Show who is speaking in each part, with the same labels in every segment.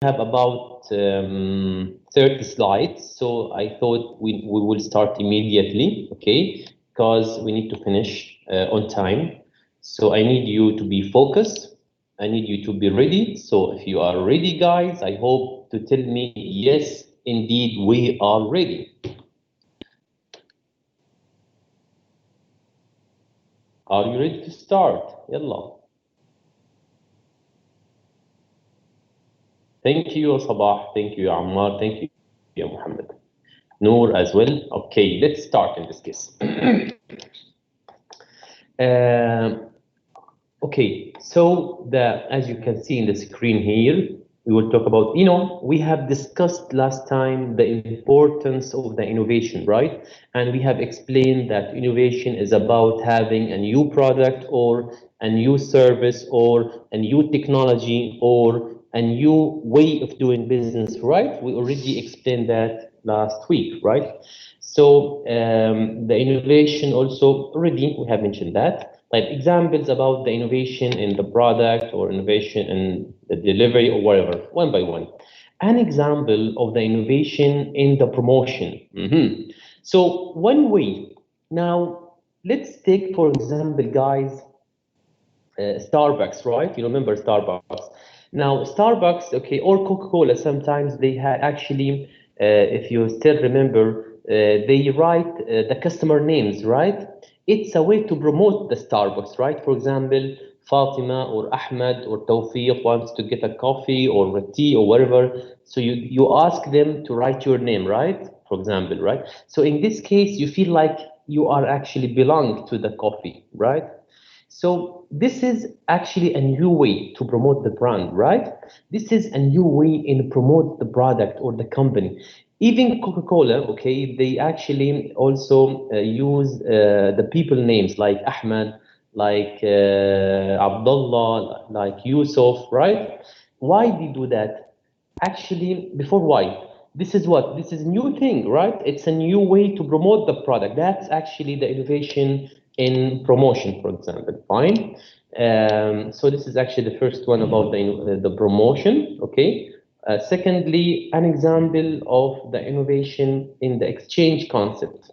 Speaker 1: have about 30 slides, so I thought we will start immediately, okay? Because we need to finish on time. So I need you to be focused. I need you to be ready. So if you are ready, guys, I hope to tell me, yes, indeed, we are ready. Are you ready to start? Yalla. Thank you, Sabah. Thank you, Ammar. Thank you, Muhammad. Noor as well. Okay, let's start in this case. Okay, so as you can see in the screen here, we will talk about, we have discussed last time the importance of the innovation, right? And we have explained that innovation is about having a new product or a new service or a new technology or a new way of doing business, right? We already explained that last week, right? So the innovation also already we have mentioned that. Like examples about the innovation in the product or innovation in the delivery or whatever, one by one. An example of the innovation in the promotion. So one way. Now let's take for example, guys, Starbucks, right? You remember Starbucks. Now, Starbucks, okay, or Coca-Cola, sometimes they had actually, if you still remember, they write the customer names, right? It's a way to promote the Starbucks, right? For example, Fatima or Ahmed or Tawfiq wants to get a coffee or a tea or whatever. So you ask them to write your name, right? For example, right? So in this case, you feel like you are actually belong to the coffee, right? So this is actually a new way to promote the brand, right? This is a new way in promote the product or the company. Even Coca-Cola, okay, they actually also use the people names like Ahmed, like Abdullah, like Yusuf, right? Why they do that? Actually, before why? This is what? This is new thing, right? It's a new way to promote the product. That's actually the innovation in promotion, for example. Fine. So this is actually the first one about the promotion. Okay. Secondly, an example of the innovation in the exchange concept.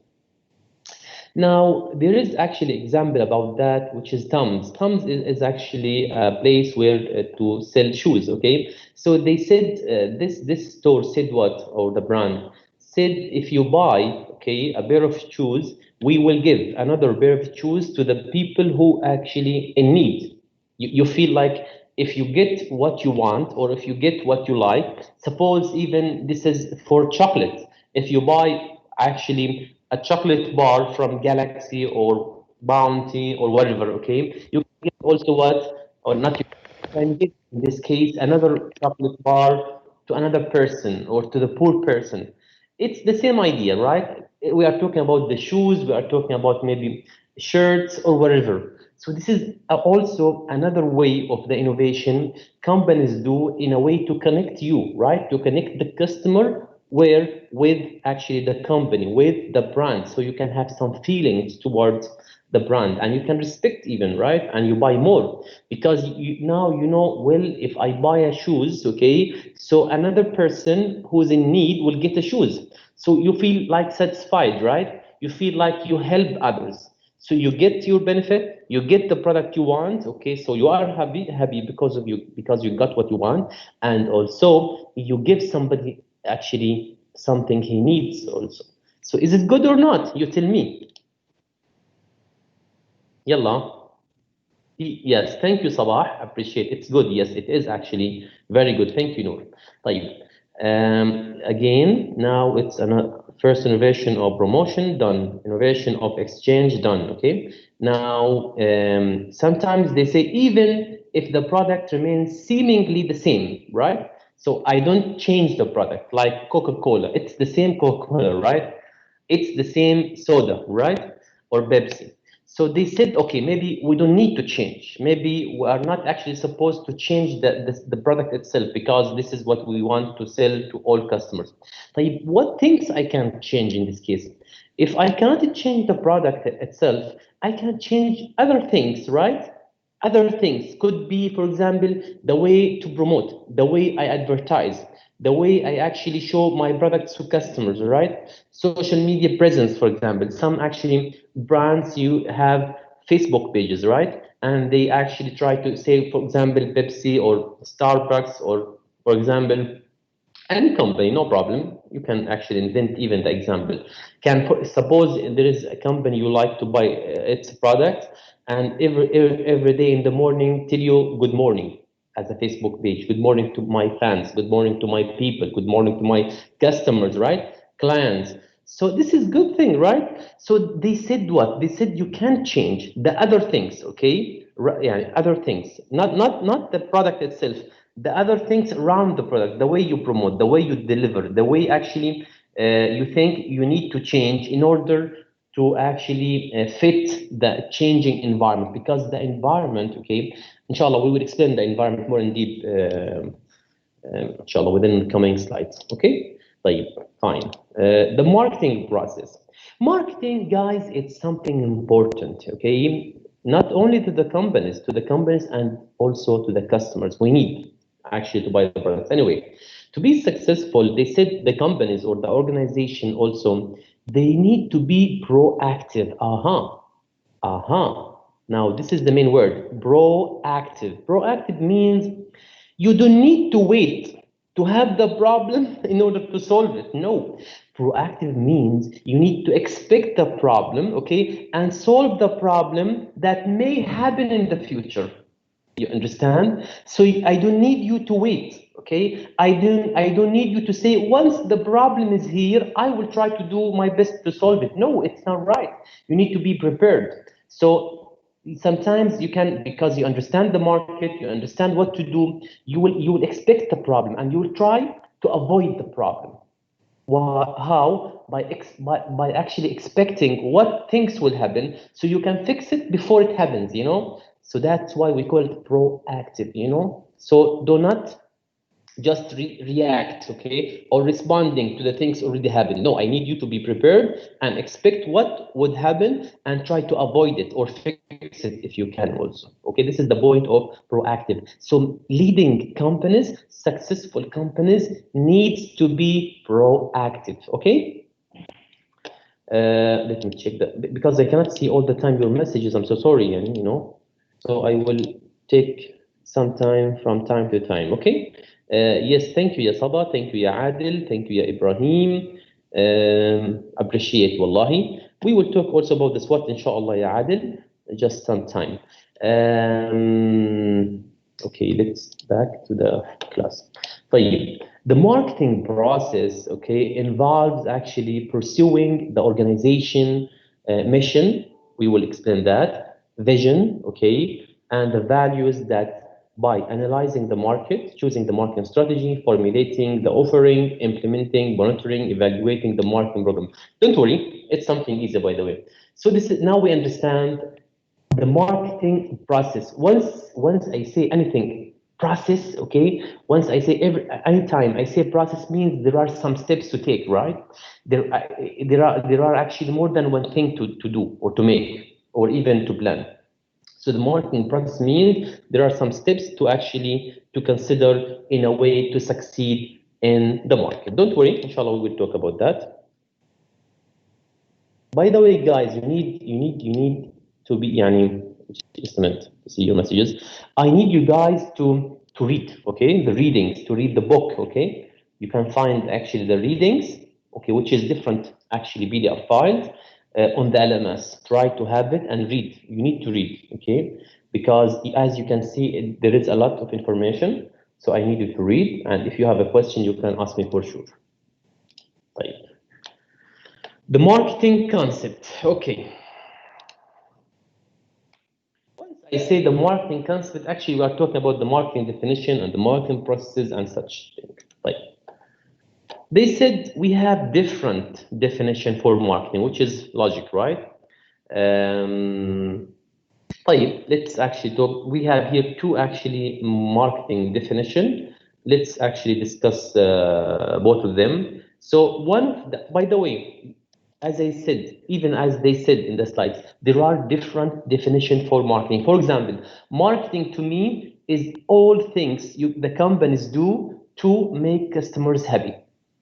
Speaker 1: Now, there is actually example about that, which is Tums. Tums is actually a place where to sell shoes, okay? So they said, this store said what, or the brand, said if you buy, okay, a pair of shoes, we will give another pair of shoes to the people who actually in need. You feel like if you get what you want or if you get what you like, suppose even this is for chocolate. If you buy actually a chocolate bar from Galaxy or Bounty or whatever, okay, you can get also what, or not, you can get in this case another chocolate bar to another person or to the poor person. It's the same idea, right? We are talking about the shoes, we are talking about maybe shirts or whatever. So this is also another way of the innovation companies do in a way to connect you, right? To connect the customer where with actually the company, with the brand, so you can have some feelings towards the brand and you can respect even, right? And you buy more because now you know, well, if I buy a shoes, okay, so another person who's in need will get the shoes. So you feel like satisfied, right? You feel like you help others. So you get your benefit, you get the product you want, okay, so you are happy because of you, because you got what you want, and also you give somebody actually something he needs also. So is it good or not? You tell me. Yalla. Yes, thank you, Sabah. Appreciate it. It's good. Yes, it is actually very good. Thank you, Noor. طيب. Again, now it's a first innovation of promotion done, innovation of exchange done. Okay. Now, sometimes they say even if the product remains seemingly the same, right? So I don't change the product like Coca-Cola. It's the same Coca-Cola, right? It's the same soda, right? Or Pepsi. So they said, okay, maybe we don't need to change. Maybe we are not actually supposed to change the product itself because this is what we want to sell to all customers. Like, what things I can change in this case? If I cannot change the product itself, I can change other things, right? Other things could be, for example, the way to promote, the way I advertise, the way I actually show my products to customers, right? Social media presence, for example. Some actually brands you have Facebook pages, right? And they actually try to say, for example, Pepsi or Starbucks or, for example, any company, no problem. You can actually invent even the example. Suppose there is a company you like to buy its product, and every day in the morning tell you good morning as a Facebook page. Good morning to my fans. Good morning to my people. Good morning to my customers, right? Clients. So this is good thing, right? So they said what? They said you can't change the other things, okay? Yeah, other things, not the product itself, the other things around the product, the way you promote, the way you deliver, the way actually you think you need to change in order to actually fit the changing environment. Because the environment, okay, inshallah, we will explain the environment more in deep, inshallah, within the coming slides, okay? Like, fine. The marketing process. Marketing, guys, it's something important, okay? Not only to the companies and also to the customers. We need actually to buy the products. Anyway, to be successful, they said the companies or the organization also, they need to be proactive. Now, this is the main word, proactive. Proactive means you don't need to wait to have the problem in order to solve it. No. Proactive means you need to expect the problem, okay, and solve the problem that may happen in the future. You understand? So I don't need you to wait, okay? I don't need you to say once the problem is here, I will try to do my best to solve it. No, it's not right. You need to be prepared. So sometimes you can, because you understand the market, you understand what to do, you will expect the problem and you will try to avoid the problem. How? By actually expecting what things will happen so you can fix it before it happens, you know? So that's why we call it proactive, you know? So do not just react, okay, or responding to the things already happened. No, I need you to be prepared and expect what would happen and try to avoid it or fix it if you can also. Okay, this is the point of proactive. So leading companies, successful companies, needs to be proactive. Okay. Let me check that because I cannot see all the time your messages. I'm so sorry, and you know, so I will take some time from time to time. Okay. Yes, thank you, ya Sabah. Thank you, ya Adil. Thank you, ya Ibrahim. Appreciate, wallahi. We will talk also about the SWOT, inshallah, ya Adil, just some time. Okay, let's back to the class. طيب. The marketing process, okay, involves actually pursuing the organization mission. We will explain that, vision, okay, and the values that by analyzing the market, choosing the marketing strategy, formulating the offering, implementing, monitoring, evaluating the marketing program. Don't worry, it's something easy, by the way. So this is now we understand the marketing process. Once I say anything process, okay, once I say anytime I say process means there are some steps to take, right? There are actually more than one thing to do or to make or even to plan. So the marketing process means there are some steps to actually to consider in a way to succeed in the market. Don't worry, inshallah we will talk about that. By the way, guys, you need to be just a minute to see your messages. I need you guys to read, okay? The readings, to read the book, okay? You can find actually the readings, okay, which is different actually PDF files on the LMS. Try to have it and read. You need to read, okay? Because as you can see, there is a lot of information. So I need you to read, and if you have a question, you can ask me for sure. Right. The marketing concept, okay. Once I say the marketing concept, actually we are talking about the marketing definition and the marketing processes and such things. Like they said we have different definition for marketing, which is logic, right? Let's actually talk. We have here two actually marketing definition. Let's actually discuss both of them. So by the way, as I said, even as they said in the slides, there are different definitions for marketing. For example, marketing to me is all things the companies do to make customers happy.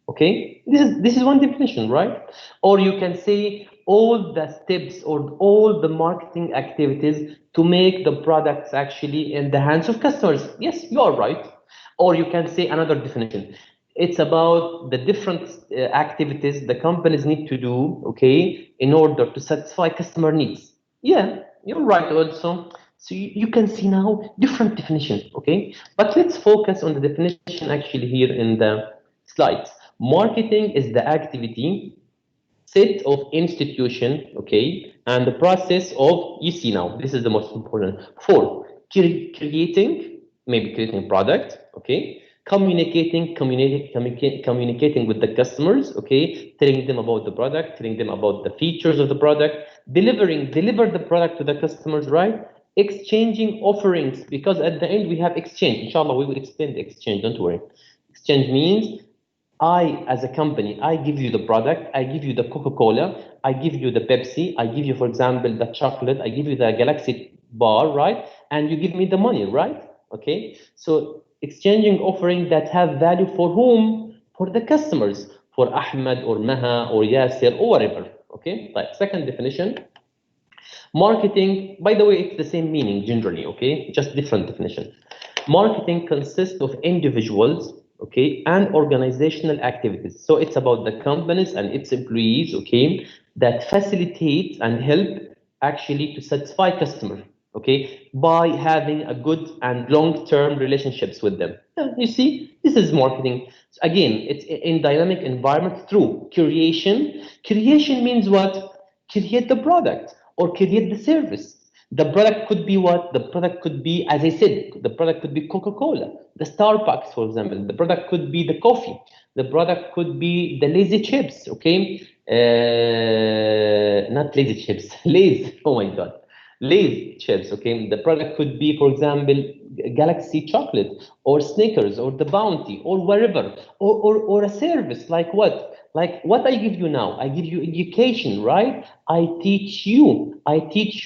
Speaker 1: Okay, this is one definition, right? Or you can say all the steps or all the marketing activities to make the products actually in the hands of customers. Yes, you are right. Or you can say another definition. It's about the different activities the companies need to do, okay, in order to satisfy customer needs. Yeah, you're right also. So you can see now different definitions, okay? But let's focus on the definition actually here in the slides. Marketing is the activity set of institution, okay, and the process of, you see now, this is the most important, for creating, maybe creating product, okay, communicating with the customers, okay, telling them about the product, telling them about the features of the product, deliver the product to the customers, right? Exchanging offerings, because at the end we have exchange. Inshallah, we will explain the exchange, don't worry. Exchange means I, as a company, I give you the product, I give you the Coca-Cola, I give you the Pepsi, I give you, for example, the chocolate, I give you the Galaxy bar, right? And you give me the money, right? Okay. So exchanging offering that have value for whom? For the customers, for Ahmed or Maha or Yasser or whatever. Okay. Right. Second definition. Marketing, by the way, it's the same meaning generally, okay? Just different definition. Marketing consists of individuals, okay, and organizational activities. So it's about the companies and its employees, okay, that facilitate and help actually to satisfy customer, okay, by having a good and long-term relationships with them. You see, this is marketing. Again, it's in dynamic environment through creation. Creation means what? Create the product or create the service. The product could be what? The product could be, as I said, the product could be Coca-Cola, the Starbucks, for example. The product could be the coffee. The product could be the lazy chips, okay? Not lazy chips, Lay's, oh my God. Lay's chips, okay? The product could be, for example, Galaxy chocolate or Snickers or the Bounty or wherever, or a service like what? Like what I give you now, I give you education, right? I teach you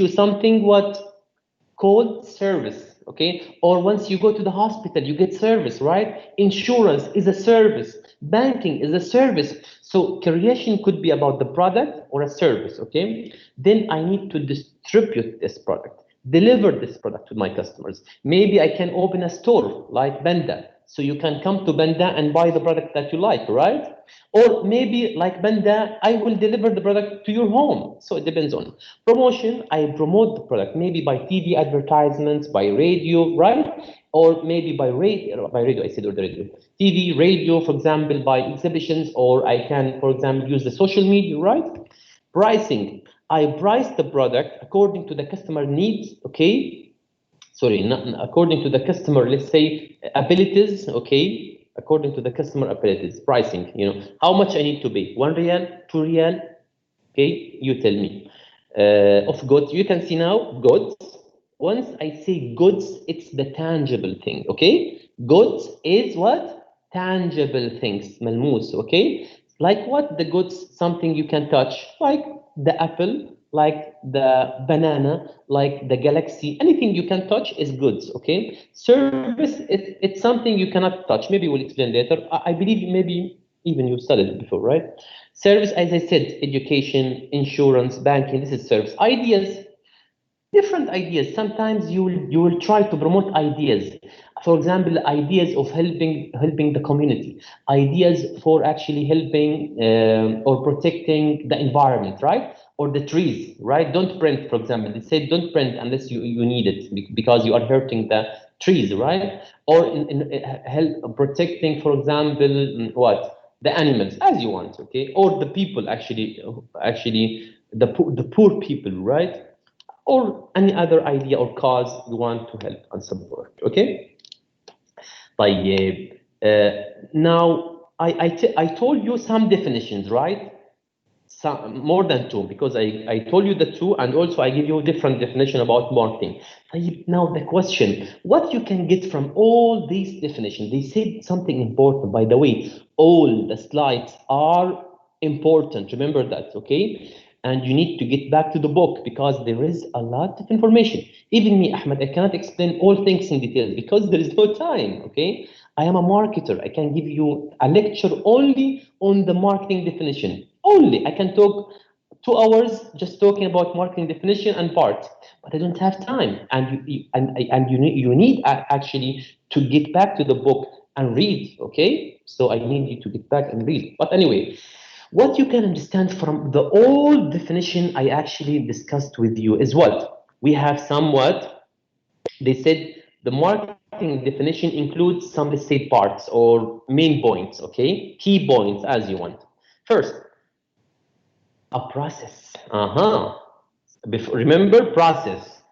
Speaker 1: something what called service, okay? Or once you go to the hospital, you get service, right? Insurance is a service, banking is a service. So creation could be about the product or a service, okay? Then I need to distribute this product, deliver this product to my customers. Maybe I can open a store like Benda. So you can come to Benda and buy the product that you like, right? Or maybe like Benda, I will deliver the product to your home. So it depends on promotion. I promote the product maybe by TV advertisements, by radio, right? Or maybe by radio, I said, or the radio. TV, radio, for example, by exhibitions, or I can, for example, use the social media, right? Pricing. I price the product according to the customer needs, okay? Sorry, not according to the customer, let's say, abilities, okay? According to the customer abilities, pricing, how much I need to pay, 1 riyal, 2 riyal, okay? You tell me. Of goods, you can see now, goods. Once I say goods, it's the tangible thing, okay? Goods is what? Tangible things, malmus, okay? Like what? The goods, something you can touch, like the apple, like the banana, like the galaxy, anything you can touch is goods, okay? Service, it's something you cannot touch. Maybe we'll explain later. I believe maybe even you studied it before, right? Service, as I said, education, insurance, banking, this is service. Ideas, different ideas. Sometimes you will try to promote ideas. For example, ideas of helping the community, ideas for actually helping or protecting the environment, right? Or the trees, right? Don't print, for example. They say don't print unless you need it because you are hurting the trees, right? Or in help protecting, for example, what? The animals, as you want, okay? Or the people, actually the poor people, right? Or any other idea or cause you want to help and support, okay? طيب, now I told you some definitions, right? Some, more than two, because I told you the two, and also I give you a different definition about marketing. Now the question, what you can get from all these definitions? They said something important, by the way. All the slides are important. Remember that, okay? And you need to get back to the book because there is a lot of information. Even me, Ahmed, I cannot explain all things in detail because there is no time, okay? I am a marketer. I can give you a lecture only on the marketing definition. Only. I can talk 2 hours just talking about marketing definition and parts, but I don't have time. And you need actually to get back to the book and read, okay? So I need you to get back and read. But anyway, what you can understand from the old definition I actually discussed with you is what? We have somewhat, they said the marketing definition includes some, let's say, parts or main points, okay? Key points as you want. First, a process. Remember process.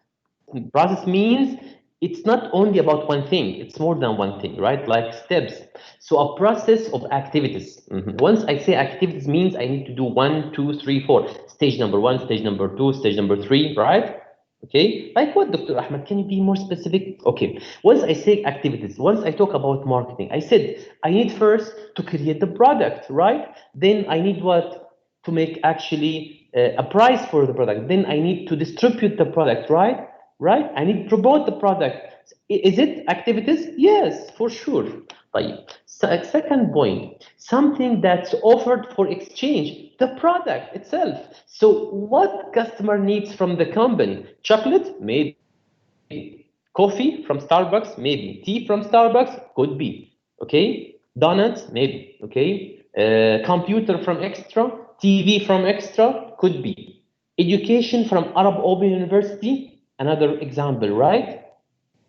Speaker 1: Process means it's not only about one thing, it's more than one thing, right? Like steps. So a process of activities. Once I say activities means I need to do 1, 2, 3, 4. Stage number 1, stage number 2, stage number 3, right? Okay, like what, Dr. Ahmed? Can you be more specific? Okay, once I say activities, once I talk about marketing, I said I need first to create the product, right? Then I need what? To make actually a price for the product. Then I need to distribute the product, right? Right? I need to promote the product. Is it activities? Yes, for sure. طيب. Second point, something that's offered for exchange, the product itself. So what customer needs from the company? Chocolate? Maybe. Coffee from Starbucks? Maybe. Tea from Starbucks? Could be. Okay? Donuts? Maybe. Okay? Computer from Extra? TV from Extra? Could be. Education from Arab Open University? Another example, right?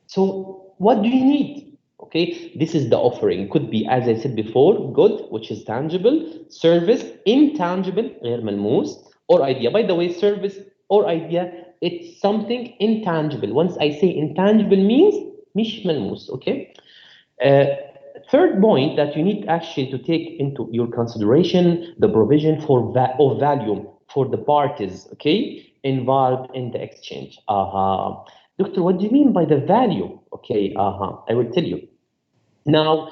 Speaker 1: So what do you need? Okay, this is the offering. Could be, as I said before, good, which is tangible, service, intangible, غير ملموس, or idea. By the way, service or idea, it's something intangible. Once I say intangible means مش ملموس, okay? Third point that you need actually to take into your consideration the provision for of value for the parties, okay, involved in the exchange. Doctor, what do you mean by the value? Okay, I will tell you. Now,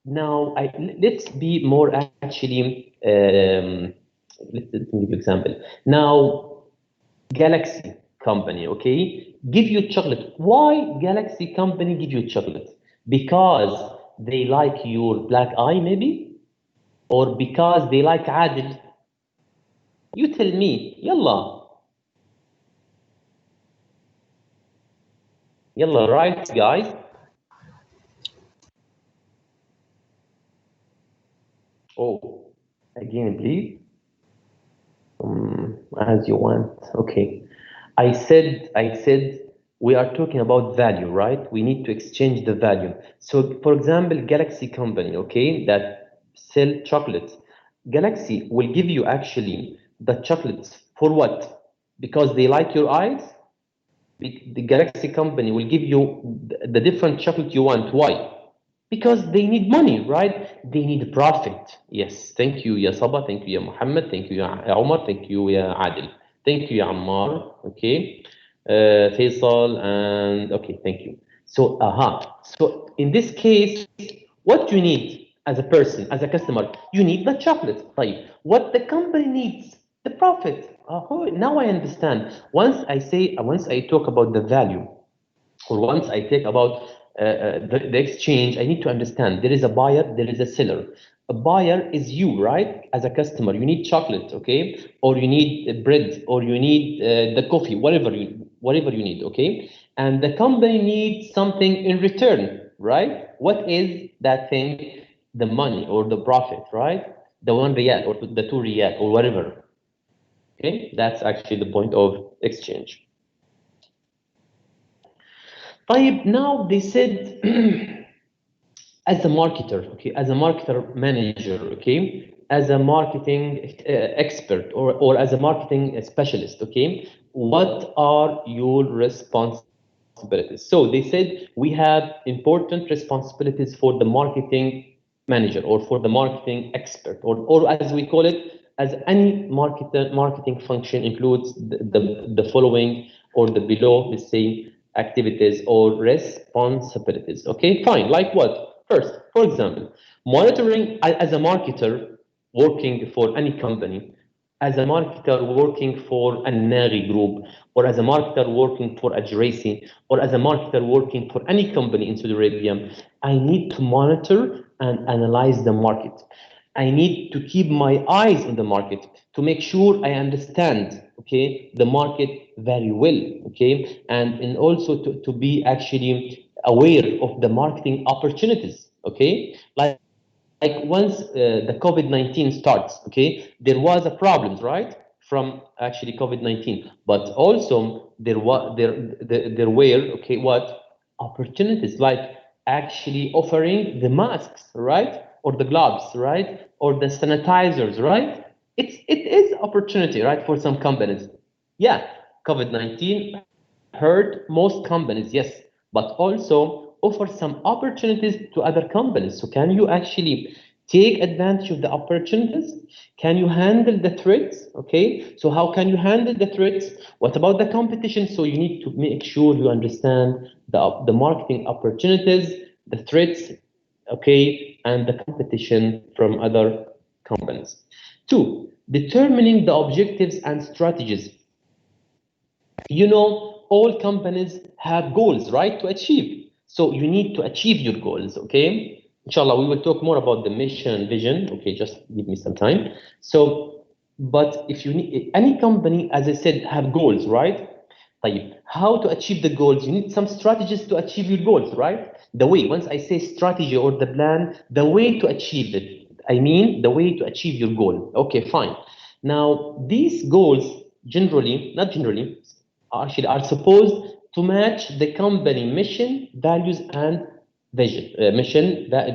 Speaker 1: let's be more actually. Let me give you an example. Now, Galaxy company, okay, give you chocolate. Why Galaxy company give you chocolate? Because they like your black eye, maybe, or because they like Adil. You tell me. Yalla, right, guys? Oh, again, please. As you want. Okay. I said we are talking about value, right? We need to exchange the value. So, for example, Galaxy company, okay, that sell chocolates. Galaxy will give you actually the chocolates for what? Because they like your eyes? The Galaxy company will give you the different chocolate you want. Why? Because they need money, right? They need profit. Yes. Thank you, Ya Saba. Thank you, Ya Muhammad. Thank you, Ya Omar. Thank you, Ya Adil. Thank you, Ya Ammar. Okay. Faisal and okay, thank you. So, So in this case, what you need as a person, as a customer, you need the chocolate. Right? What the company needs, the profit. Now I understand. Once I talk about the value, or once I take about the exchange, I need to understand there is a buyer, there is a seller. A buyer is you, right? As a customer, you need chocolate, okay, or you need bread, or you need the coffee, whatever you need, okay. And the company needs something in return, right? What is that thing? The money or the profit, right? The 1 riyal or the 2 riyal or whatever. Okay, that's actually the point of exchange. Now they said as a marketer, okay, as a marketer manager, okay, as a marketing expert or as a marketing specialist, okay, what are your responsibilities? So they said we have important responsibilities for the marketing manager or for the marketing expert or as we call it, as any marketing function includes the following or the below, let's say, activities or responsibilities. Okay, fine. Like what? First, for example, monitoring as a marketer, working for any company, as a marketer working for a Nagi group, or as a marketer working for a Juracy, or as a marketer working for any company in Saudi Arabia, I need to monitor and analyze the market. I need to keep my eyes on the market to make sure I understand, okay, the market very well, okay, and also to be actually aware of the marketing opportunities, okay, like once the COVID-19 starts, okay, there was a problems, right, from actually COVID-19, but also there were, okay, what opportunities, like actually offering the masks, right, or the gloves, right, or the sanitizers, right. It is opportunity, right, for some companies. Yeah, COVID-19 hurt most companies, yes, but also offer some opportunities to other companies. So can you actually take advantage of the opportunities? Can you handle the threats? Okay, so how can you handle the threats? What about the competition? So you need to make sure you understand the marketing opportunities, the threats, okay, and the competition from other companies. Two, determining the objectives and strategies. You know, all companies have goals, right, to achieve. So you need to achieve your goals, okay? Inshallah, we will talk more about the mission, vision. Okay, just give me some time. So, but if you need, any company, as I said, have goals, right? طيب, how to achieve the goals? You need some strategies to achieve your goals, right? The way, once I say strategy or the plan, the way to achieve it. I mean, the way to achieve your goal. Okay, fine. Now, these goals generally, not generally, actually are supposed to match the company mission, values, and vision.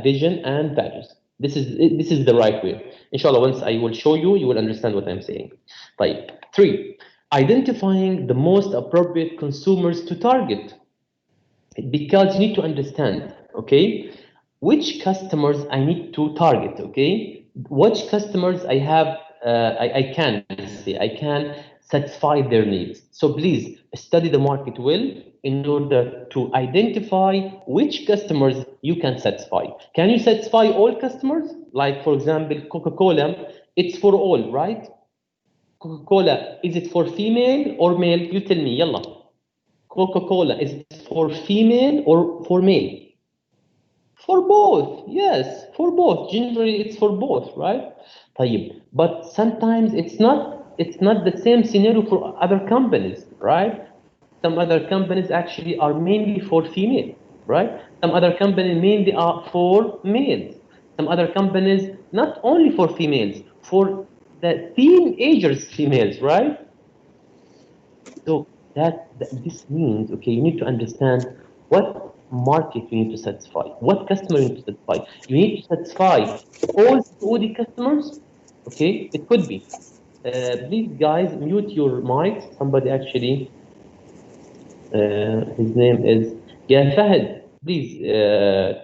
Speaker 1: Vision, and values. This is the right way. Inshallah, once I will show you, you will understand what I'm saying. طيب. 3. Identifying the most appropriate consumers to target. Because you need to understand, okay, which customers I need to target, okay, which customers I have, I can say, I can satisfy their needs. So please study the market well in order to identify which customers you can satisfy. Can you satisfy all customers? Like, for example, Coca-Cola, it's for all, right? Coca-Cola, is it for female or male? You tell me, yalla. Coca-Cola, is it for female or for male? For both, yes, for both. Generally, it's for both, right? طيب. But sometimes it's not the same scenario for other companies, right? Some other companies actually are mainly for female, right? Some other companies mainly are for males. Some other companies not only for females, for the teenagers females, right? So this means, okay, you need to understand what market you need to satisfy, what customer you need to satisfy. You need to satisfy all Saudi customers, okay? It could be. Please, guys, mute your mic. Somebody actually, his name is, yeah, Fahad. Please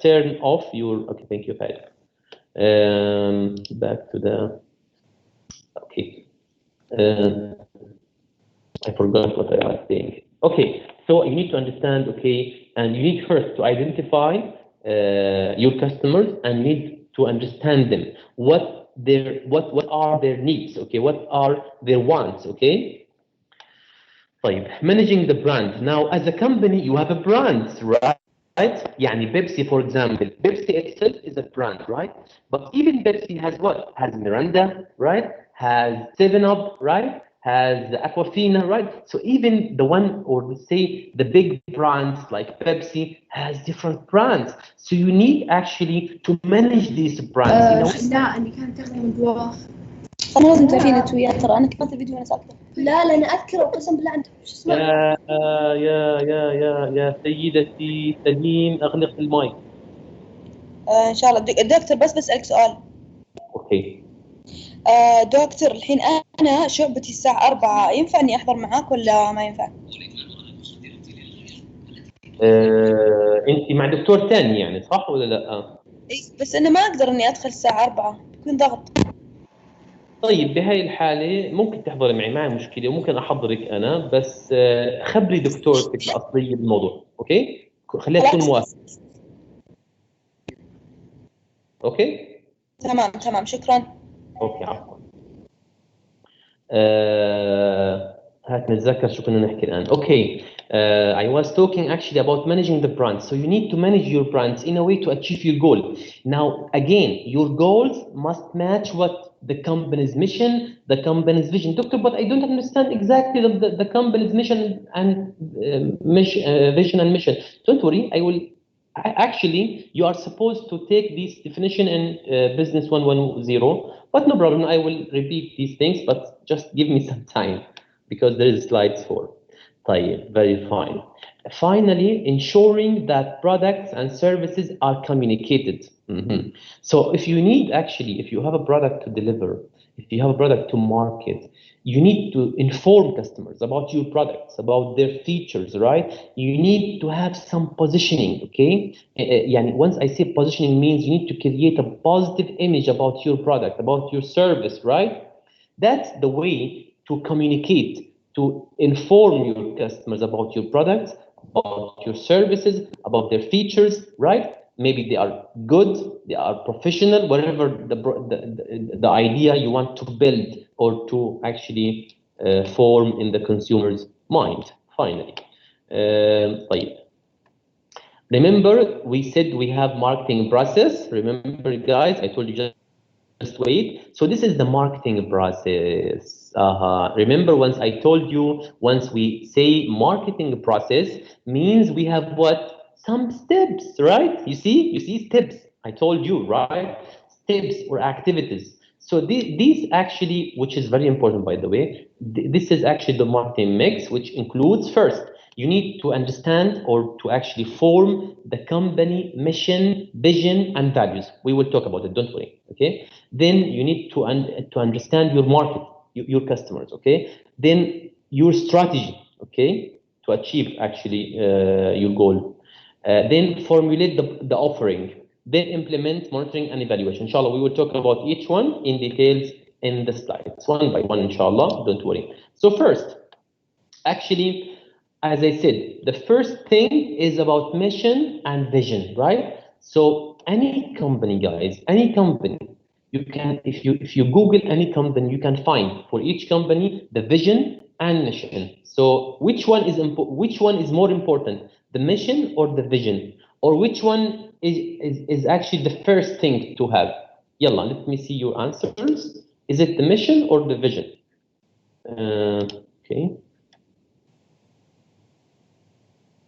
Speaker 1: turn off your, okay, thank you, Fahad. Back to the, okay. I forgot what I was saying. Okay, so you need to understand, okay, and you need first to identify your customers and need to understand them. What are their needs? Okay, what are their wants? Okay. طيب, managing the brand. Now, as a company, you have a brand, right? يعني Pepsi, for example, Pepsi itself is a brand, right? But even Pepsi has what? Has Miranda, right? Has 7-Up, right? Has Aquafina, right? So even the one, or let's say the big brands like Pepsi, has different brands. So you need actually to manage these brands.
Speaker 2: لا أنا كانت تخدم الدواخ.
Speaker 3: أنا لازم تعرفين تويا ترى أنا كنت الفيديو وأنا ساكتة.
Speaker 2: لا أنا أذكر وقسم بالله أنت شو اسمه.
Speaker 1: يا سيدتي سليم، أغلق المايك.
Speaker 3: إن شاء الله. دكتور بس بسألك سؤال.
Speaker 1: أوكي.
Speaker 3: دكتور الحين أنا شعبتي الساعة 4 ينفع إني أحضر معاك ولا ما ينفع؟
Speaker 1: أنت مع دكتور ثاني يعني صح ولا لا؟
Speaker 3: إيه بس أنا ما أقدر إني أدخل الساعة 4 بيكون ضغط.
Speaker 1: طيب بهاي الحالة ممكن تحضري معي، ما عندي مشكلة، وممكن أحضرك أنا، بس خبري دكتورتك الأصلية بالموضوع، أوكي؟ خليها تكون موافقة. أوكي؟
Speaker 3: تمام شكرا.
Speaker 1: اوكي عفوا. هات نتذكر شو كنا نحكي الآن. Okay, I was talking actually about managing the brand. So you need to manage your brands in a way to achieve your goal. Now, again, your goals must match what the company's mission, the company's vision. Doctor, but I don't understand exactly the company's mission and vision and mission. Don't worry, I will. Actually, you are supposed to take this definition in Business 110, but no problem. I will repeat these things, but just give me some time because there is slides for. طيب, very fine. Finally, ensuring that products and services are communicated. So if you need actually, if you have a product to deliver, if you have a product to market, you need to inform customers about your products, about their features, right? You need to have some positioning, okay? Yani once I say positioning means you need to create a positive image about your product, about your service, right? That's the way to communicate, to inform your customers about your products, about your services, about their features, right? Maybe they are good, they are professional, whatever the idea you want to build or to actually form in the consumer's mind, finally. طيب. Remember, we said we have marketing process. Remember, guys, I told you just wait. So this is the marketing process. Remember, once I told you, once we say marketing process, means we have what? Some steps, right? You see steps. I told you, right? Steps or activities. So these actually, which is very important, by the way, this is actually the marketing mix, which includes first, you need to understand or to actually form the company mission, vision, and values. We will talk about it, don't worry, okay? Then you need to understand your market, your customers, okay? Then your strategy, okay, to achieve actually your goal. Then formulate the offering. Then implement monitoring and evaluation. Inshallah, we will talk about each one in details in the slides, one by one, inshallah, don't worry. So first, actually, as I said, the first thing is about mission and vision, right? So any company, guys, any company, you can, if you Google any company, you can find for each company the vision and mission. So which one is more important, the mission or the vision, or which one is actually the first thing to have? Yalla, let me see your answers. Is it the mission or the vision? Okay.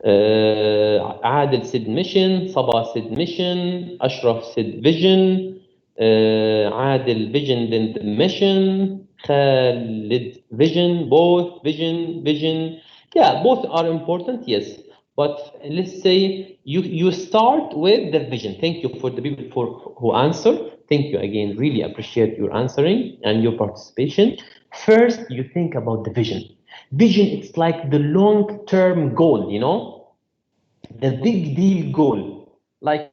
Speaker 1: عادل said mission, Sabah said mission, Ashraf said vision, عادل vision, then the mission, Khalid vision, both vision. Yeah, both are important, yes. But let's say you start with the vision. Thank you for the people who answer. Thank you again. Really appreciate your answering and your participation. First, you think about the vision. Vision, it's like the long-term goal, you know, the big deal goal. Like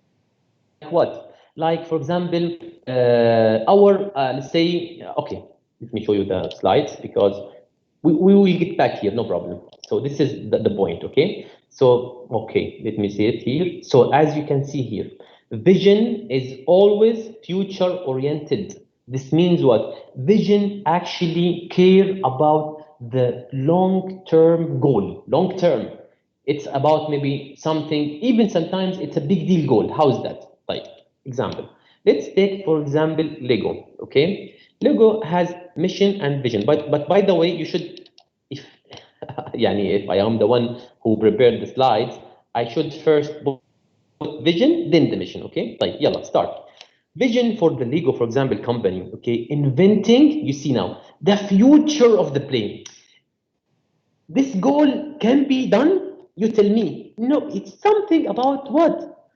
Speaker 1: what? Like, for example, let's say, okay, let me show you the slides because we will get back here, no problem. So this is the point, okay? So, okay, let me see it here. So as you can see here, vision is always future-oriented. This means what? Vision actually care about the long-term goal, long-term. It's about maybe something, even sometimes it's a big deal goal. How's that? Like, example. Let's take, for example, Lego, okay? Lego has mission and vision, but by the way, you should, if if I am the one who prepared the slides, I should first put vision, then the mission, okay? Like, yalla, start. Vision for the Lego, for example, company, okay? Inventing, you see now, the future of the plane. This goal can be done, you tell me. No, it's something about what?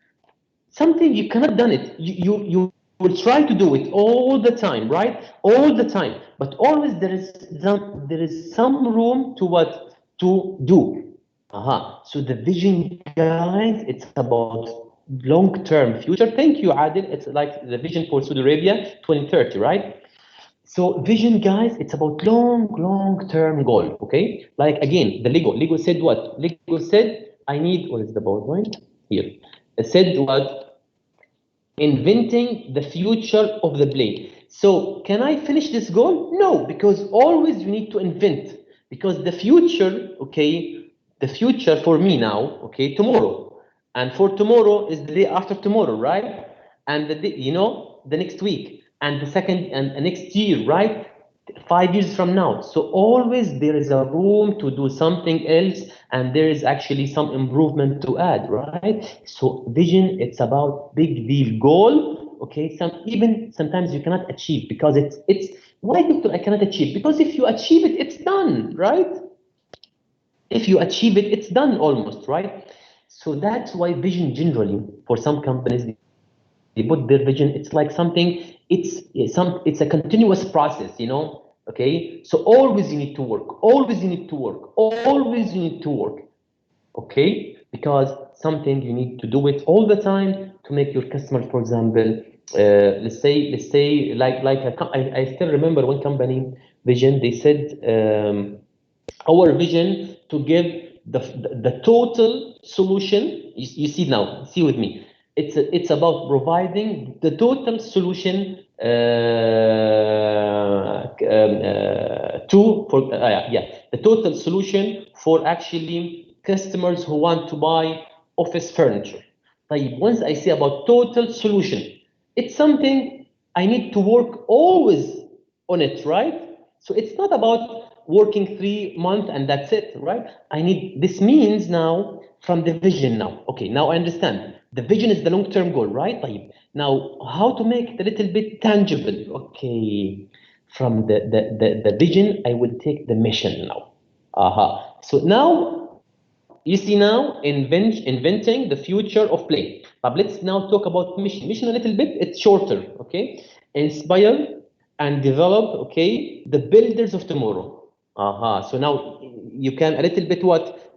Speaker 1: Something you cannot done it. You will try to do it all the time, right? All the time. But always there is some room to what? To do. So the vision, guys, it's about long-term future. Thank you, Adil. It's like the vision for Saudi Arabia 2030, right? So vision, guys, it's about long-term goal, okay? Like, again, the Lego said what? Lego said, I need, what is the PowerPoint? Here. It said what? Inventing the future of the plane. So can I finish this goal? No, because always you need to invent. Because the future, okay, the future for me now, okay, tomorrow, and for tomorrow is the day after tomorrow, right? And the day, you know, the next week, and the second, and next year, right? 5 years from now. So always there is a room to do something else, and there is actually some improvement to add, right? So vision, it's about big deal goal. Okay, even sometimes you cannot achieve because it's why, Doctor, I cannot achieve? Because if you achieve it, it's done, right? If you achieve it, it's done almost, right? So that's why vision generally for some companies, they put their vision, it's like something, it's a continuous process, you know. Okay, so always you need to work, always you need to work, always you need to work. Okay, because something you need to do it all the time to make your customers, for example, let's say I still remember one company vision, they said, our vision to give the total solution. You see now, see with me, it's about providing the total solution the total solution for actually customers who want to buy office furniture. طيب, once I say about total solution, it's something I need to work always on it, right? So it's not about working 3 months and that's it, right? This means now from the vision now. Okay, now I understand. The vision is the long-term goal, right? طيب, now how to make it a little bit tangible? Okay, from the vision, I will take the mission now. So now, you see now, inventing the future of play. But let's now talk about mission. Mission a little bit, it's shorter, okay? Inspire and develop, okay, the builders of tomorrow. So now you can a little bit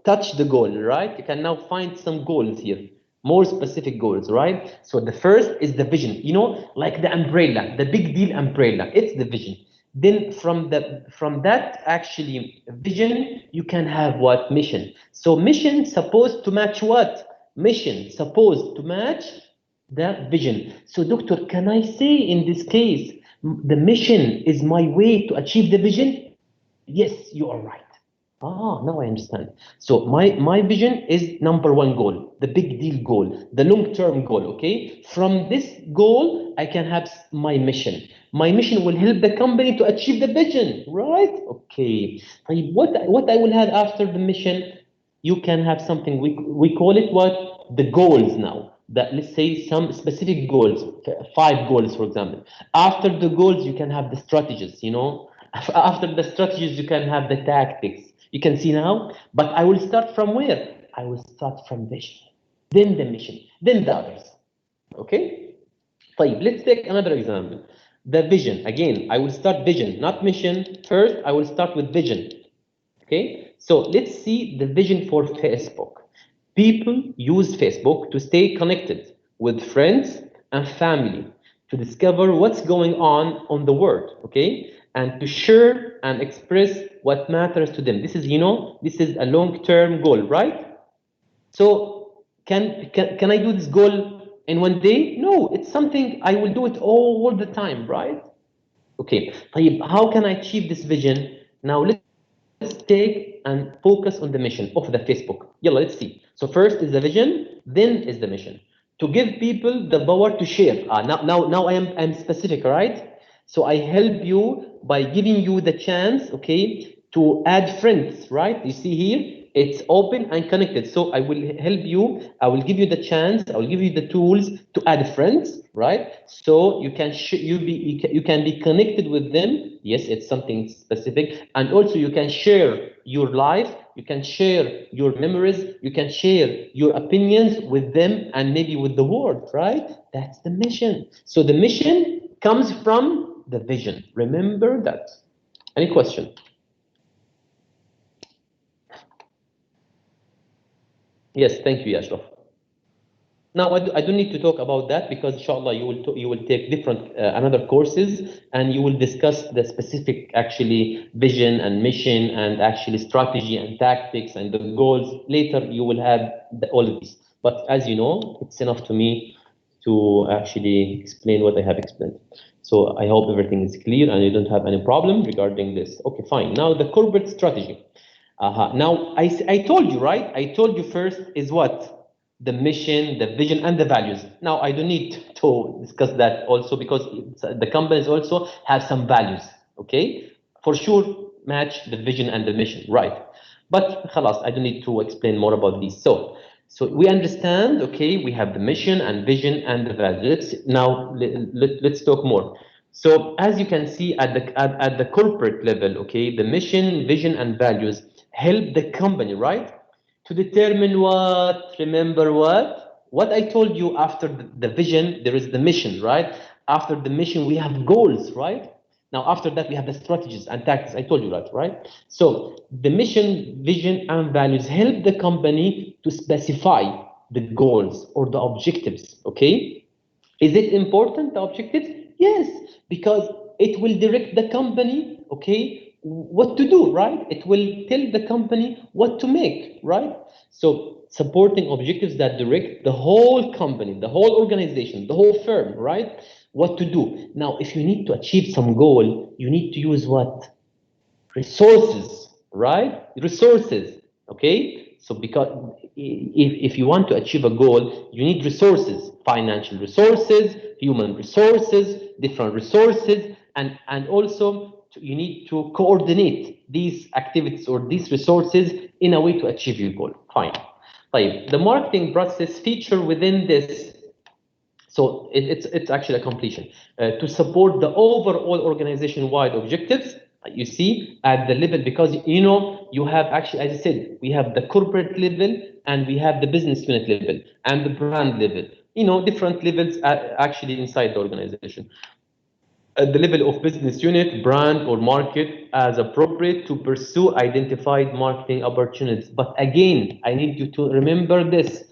Speaker 1: touch the goal, right? You can now find some goals here, more specific goals, right? So the first is the vision, you know, like the umbrella, the big deal umbrella, it's the vision. Then from that actually vision, you can have what? Mission. So mission supposed to match what? Mission supposed to match the vision. So doctor, can I say in this case, the mission is my way to achieve the vision? Yes, you are right. Now I understand. So my vision is number one goal, the big deal goal, the long-term goal, okay? From this goal, I can have my mission. My mission will help the company to achieve the vision, right? Okay. What I will have after the mission, you can have something, we call it what? The goals now. That, let's say, some specific goals, 5 goals, for example. After the goals, you can have the strategies, you know? After the strategies, you can have the tactics. You can see now, but I will start from where? I will start from vision, then the mission, then the others. Okay? طيب, let's take another example. The vision. Again, I will start vision, not mission. First, I will start with vision. Okay? So let's see the vision for Facebook. People use Facebook to stay connected with friends and family, to discover what's going on the world, okay? And to share and express what matters to them. This is, you know, this is a long-term goal, right? So can I do this goal in one day? No, it's something I will do it all the time, right? Okay, طيب, how can I achieve this vision? Now let's take and focus on the mission of the Facebook. Yalla, let's see. So first is the vision, then is the mission. To give people the power to share. Now I'm specific, right? So I help you by giving you the chance, okay, to add friends, right? You see here, it's open and connected. So I will help you. I will give you the chance. I will give you the tools to add friends, right? So you can you can be connected with them. Yes, it's something specific, and also you can share your life. You can share your memories. You can share your opinions with them, and maybe with the world, right? That's the mission. So the mission comes from the vision. Remember that. Any question? Yes, thank you, Ashraf. Now, I don't need to talk about that because, inshallah, you will take different another courses, and you will discuss the specific actually vision and mission and actually strategy and tactics and the goals. Later, you will have all of these. But as you know, it's enough to me to actually explain what I have explained. So I hope everything is clear and you don't have any problem regarding this. Okay, fine. Now the corporate strategy. Now I told you, right? I told you first is what? The mission, the vision, and the values. Now I don't need to discuss that also because the companies also have some values. Okay, for sure, match the vision and the mission, right? But خلاص, I don't need to explain more about these. So we understand. Okay, we have the mission and vision and the values. Let's talk more. So as you can see at the corporate level, okay, the mission, vision, and values help the company, right? To determine what, remember what? What I told you after the vision, there is the mission, right? After the mission, we have goals, right? Now, after that, we have the strategies and tactics. I told you that, right? So the mission, vision, and values help the company to specify the goals or the objectives, okay? Is it important, the objectives? Yes, because it will direct the company, okay, what to do, right? It will tell the company what to make, right? So supporting objectives that direct the whole company, the whole organization, the whole firm, right? What to do. Now, if you need to achieve some goal, you need to use what? Resources, right? Resources, okay? So because if you want to achieve a goal, you need resources, financial resources, human resources, different resources, and also you need to coordinate these activities or these resources in a way to achieve your goal. Fine. Right. The marketing process feature within this, so it's actually a completion to support the overall organization-wide objectives. You see at the level, because you know you have actually, as I said, we have the corporate level and we have the business unit level and the brand level. You know, different levels actually inside the organization. At the level of business unit, brand, or market as appropriate to pursue identified marketing opportunities. But again, I need you to remember this.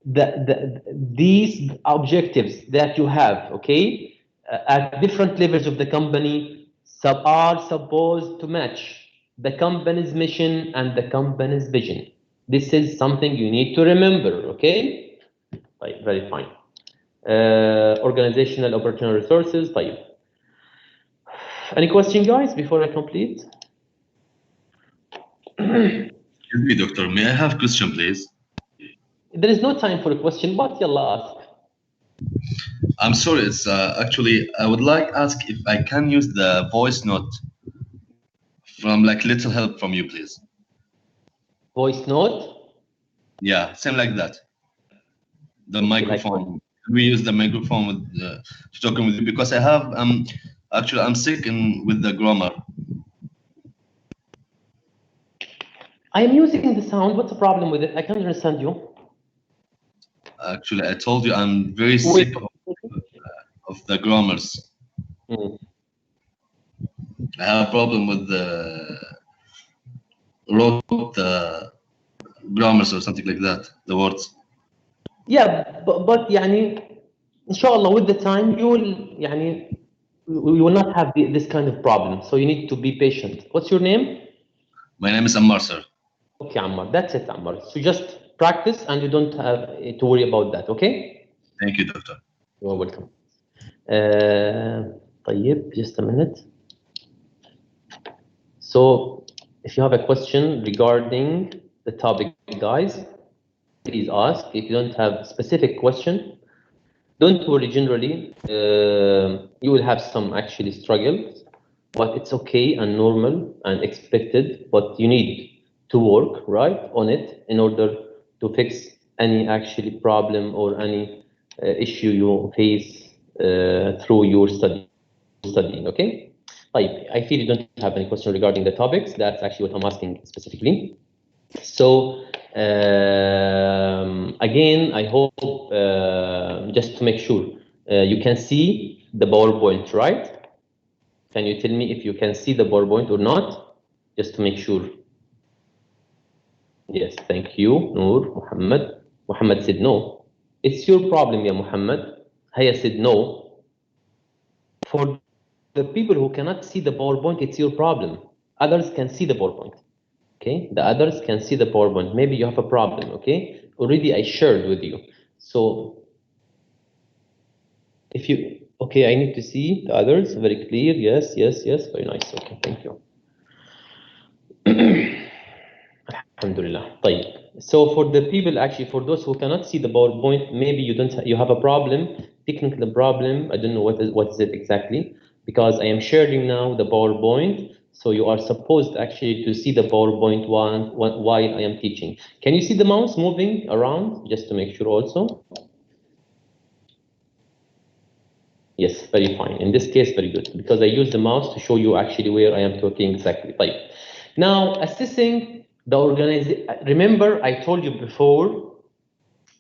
Speaker 1: These objectives that you have, okay, at different levels of the company are supposed to match the company's mission and the company's vision. This is something you need to remember, okay? Right, very fine. Organizational opportunity resources. طيب. Any question, guys, before I complete?
Speaker 4: Excuse me, doctor. May I have a question, please?
Speaker 1: There is no time for a question, but yalla ask.
Speaker 4: I'm sorry. It's actually I would like to ask if I can use the voice note from like little help from you, please.
Speaker 1: Voice note?
Speaker 4: Yeah, same like that. The
Speaker 1: Okay,
Speaker 4: microphone.
Speaker 1: like
Speaker 4: We use the microphone with to talking with you because I have actually I'm sick with the grammar.
Speaker 1: I am using the sound. What's the problem with it? I can't understand you.
Speaker 4: Actually, I told you I'm very sick of the grammars.
Speaker 1: Mm.
Speaker 4: I have a problem with the wrote grammars or something like that. The words.
Speaker 1: Yeah, but يعني, inshallah, with the time, you will not have this kind of problem. So you need to be patient. What's your name?
Speaker 4: My name is Ammar, sir.
Speaker 1: Okay, Ammar. That's it, Ammar. So just practice and you don't have to worry about that, okay?
Speaker 4: Thank you, doctor.
Speaker 1: You're welcome. طيب, just a minute. So if you have a question regarding the topic, guys, please ask. If you don't have a specific question, don't worry. Generally, you will have some actually struggles, but it's okay and normal and expected. But you need to work right on it in order to fix any actually problem or any issue you face through your studying. Okay. طيب, I feel you don't have any question regarding the topics. That's actually what I'm asking specifically. So again, I hope just to make sure you can see the PowerPoint, right? Can you tell me if you can see the PowerPoint or not? Just to make sure. Yes, thank you, Noor. Muhammad. Muhammad said no. It's your problem, ya Muhammad. Haya said no. For the people who cannot see the PowerPoint, it's your problem. Others can see the PowerPoint. Okay, the others can see the PowerPoint. Maybe you have a problem. Okay, already I shared with you. So If you, okay, I need to see the others, very clear, yes, yes, yes, very nice, okay, thank you. Alhamdulillah. طيب. So for the people, actually, for those who cannot see the PowerPoint, maybe you have a problem, technical problem. I don't know what is it exactly, because I am sharing now the PowerPoint. So you are supposed actually to see the PowerPoint while I am teaching. Can you see the mouse moving around, just to make sure also? Yes, very fine. In this case, very good, because I use the mouse to show you actually where I am talking exactly. طيب. Now, assessing the organization. Remember, I told you before,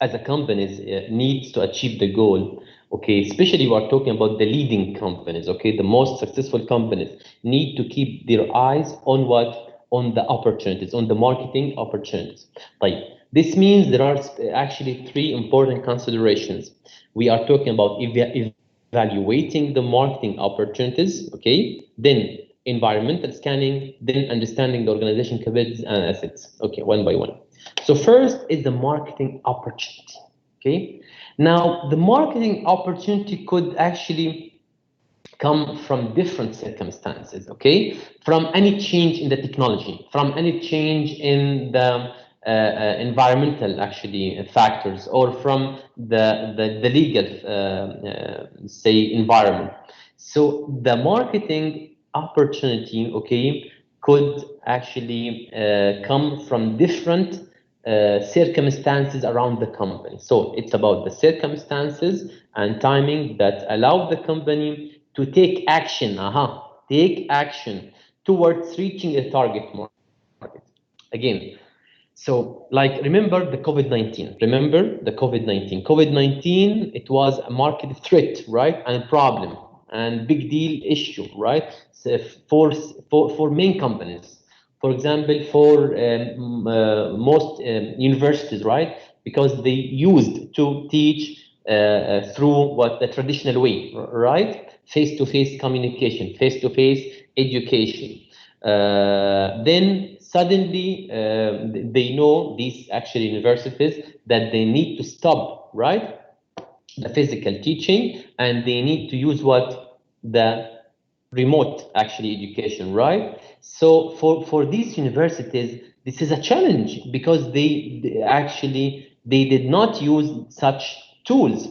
Speaker 1: as a company needs to achieve the goal. Okay, especially we are talking about the leading companies. Okay, the most successful companies need to keep their eyes on what? On the opportunities, on the marketing opportunities. طيب. This means there are actually three important considerations. We are talking about evaluating the marketing opportunities. Okay, then environmental scanning, then understanding the organization capabilities and assets. Okay, one by one. So first is the marketing opportunity. Okay, now the marketing opportunity could actually come from different circumstances. Okay, from any change in the technology, from any change in the environmental actually factors, or from the legal say environment. So the marketing opportunity, okay, could actually come from different circumstances around the company. So it's about the circumstances and timing that allow the company to take action, take action towards reaching a target market. Again, so like remember the COVID-19, remember the COVID-19. COVID-19, it was a market threat, right? And problem and big deal issue, right? So for main companies. For example, for most universities, right? Because they used to teach through what the traditional way, right? Face-to-face communication, face-to-face education. Then suddenly they know, these actually universities, that they need to stop, right? The physical teaching, and they need to use what? The remote actually education, right? So for these universities, this is a challenge because they actually did not use such tools.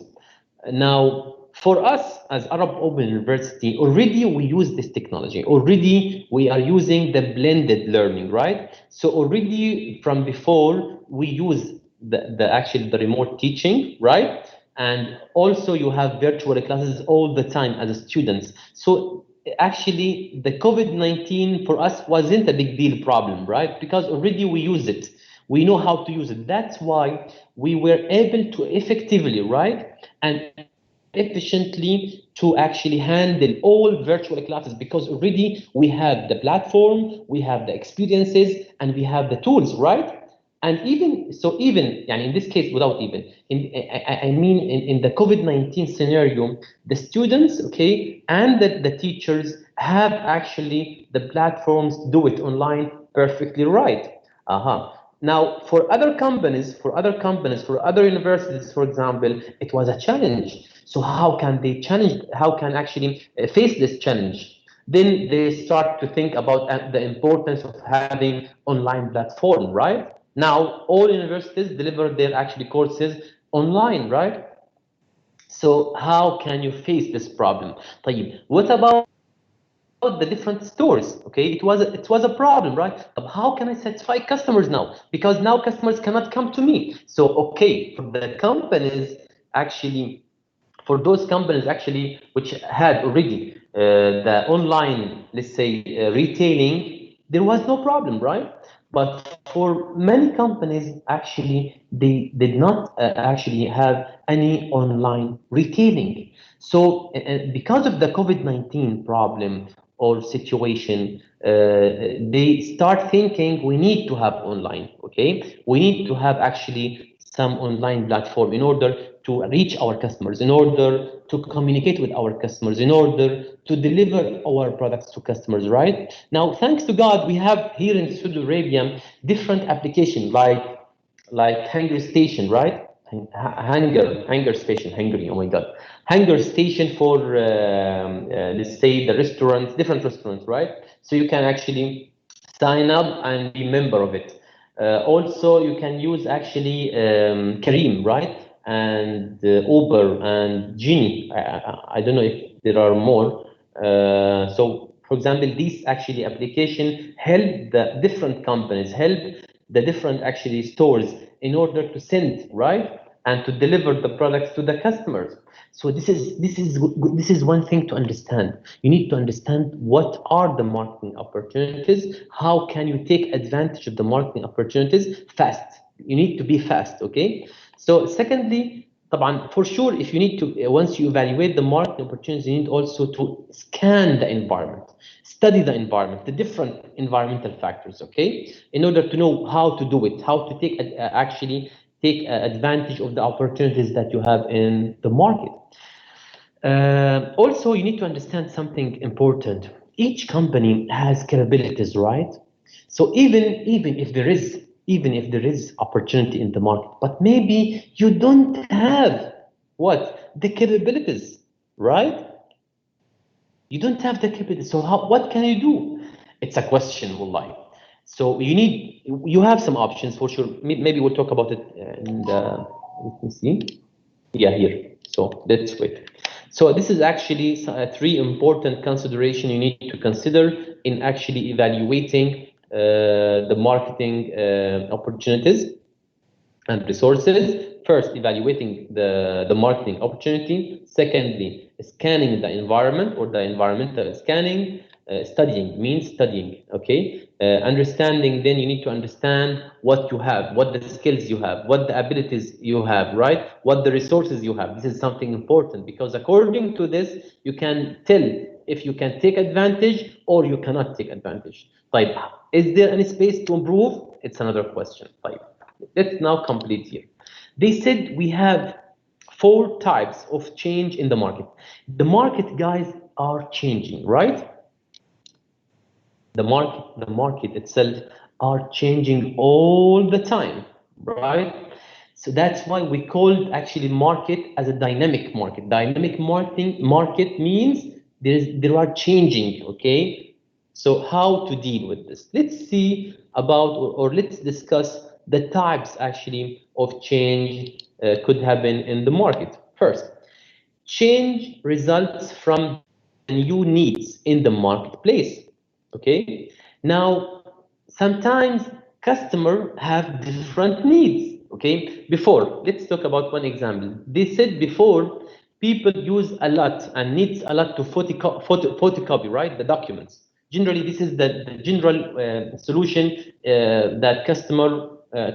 Speaker 1: Now, for us as Arab Open University, already we use this technology. Already we are using the blended learning, right? So already from before we use actually the remote teaching, right? And also you have virtual classes all the time as students. So actually the COVID-19 for us wasn't a big deal problem, right? Because already we use it. We know how to use it. That's why we were able to effectively, right? And efficiently to actually handle all virtual classes, because already we have the platform, we have the experiences, and we have the tools, right? And even so, even in this case, without even, I mean, in the COVID-19 scenario, the students, okay, and the teachers have actually the platforms to do it online perfectly right. Now, for other companies, for other universities, for example, it was a challenge. So how can they challenge? How can actually face this challenge? Then they start to think about the importance of having online platform, right? Now, all universities deliver their actually courses online, right? So how can you face this problem? طيب, what about the different stores? Okay, it was a problem, right? But how can I satisfy customers now? Because now customers cannot come to me. So okay, for the companies actually, for those companies actually which had already the online, let's say retailing, there was no problem, right? But for many companies actually, they did not actually have any online retailing. So because of the COVID-19 problem or situation, they start thinking we need to have online, okay? We need to have actually some online platform in order to reach our customers, in order to communicate with our customers, in order to deliver our products to customers, right? Now, thanks to God, we have here in Saudi Arabia different applications like Hunger Station, right? Hanger station, Hungary. Oh my God, hanger station for let's say the restaurants, different restaurants, right? So you can actually sign up and be member of it. Also, you can use actually Kareem, right? And Uber and Genie. I don't know if there are more. So, for example, these actually application help the different companies, help the different actually stores in order to send, right, and to deliver the products to the customers. So this is one thing to understand. You need to understand what are the marketing opportunities. How can you take advantage of the marketing opportunities fast? You need to be fast, okay? So secondly, طبعا for sure, if you need to once you evaluate the marketing opportunities, you need also to scan the environment, study the environment, the different environmental factors, okay, in order to know how to do it, how to take actually take advantage of the opportunities that you have in the market. Also, you need to understand something important. Each company has capabilities, right? So even if there is opportunity in the market, but maybe you don't have what the capabilities, right? You don't have the capabilities. So what can you do? It's a question, wallahi. So you have some options for sure. Maybe we'll talk about it in the, let me see. Yeah, here. So let's wait. So this is actually three important consideration you need to consider in actually evaluating the marketing opportunities and resources. First, evaluating the marketing opportunity. Secondly, scanning the environment or the environmental scanning. Studying means studying, okay? Understanding, then you need to understand what you have, what the skills you have, what the abilities you have, right? What the resources you have. This is something important because according to this, you can tell if you can take advantage or you cannot take advantage. Like, is there any space to improve? It's another question. Like, let's now complete here. They said we have 4 types of change in the market. The market, guys, are changing, right? The market itself are changing all the time, right? So that's why we called actually market as a dynamic market. Dynamic market means there are changing, okay? So how to deal with this? Let's see about or let's discuss the types actually of change could happen in the market. First, change results from new needs in the marketplace. Okay, now sometimes customers have different needs. Okay, before let's talk about one example. They said before people use a lot and needs a lot to photocopy, right, the documents. Generally, this is the general solution that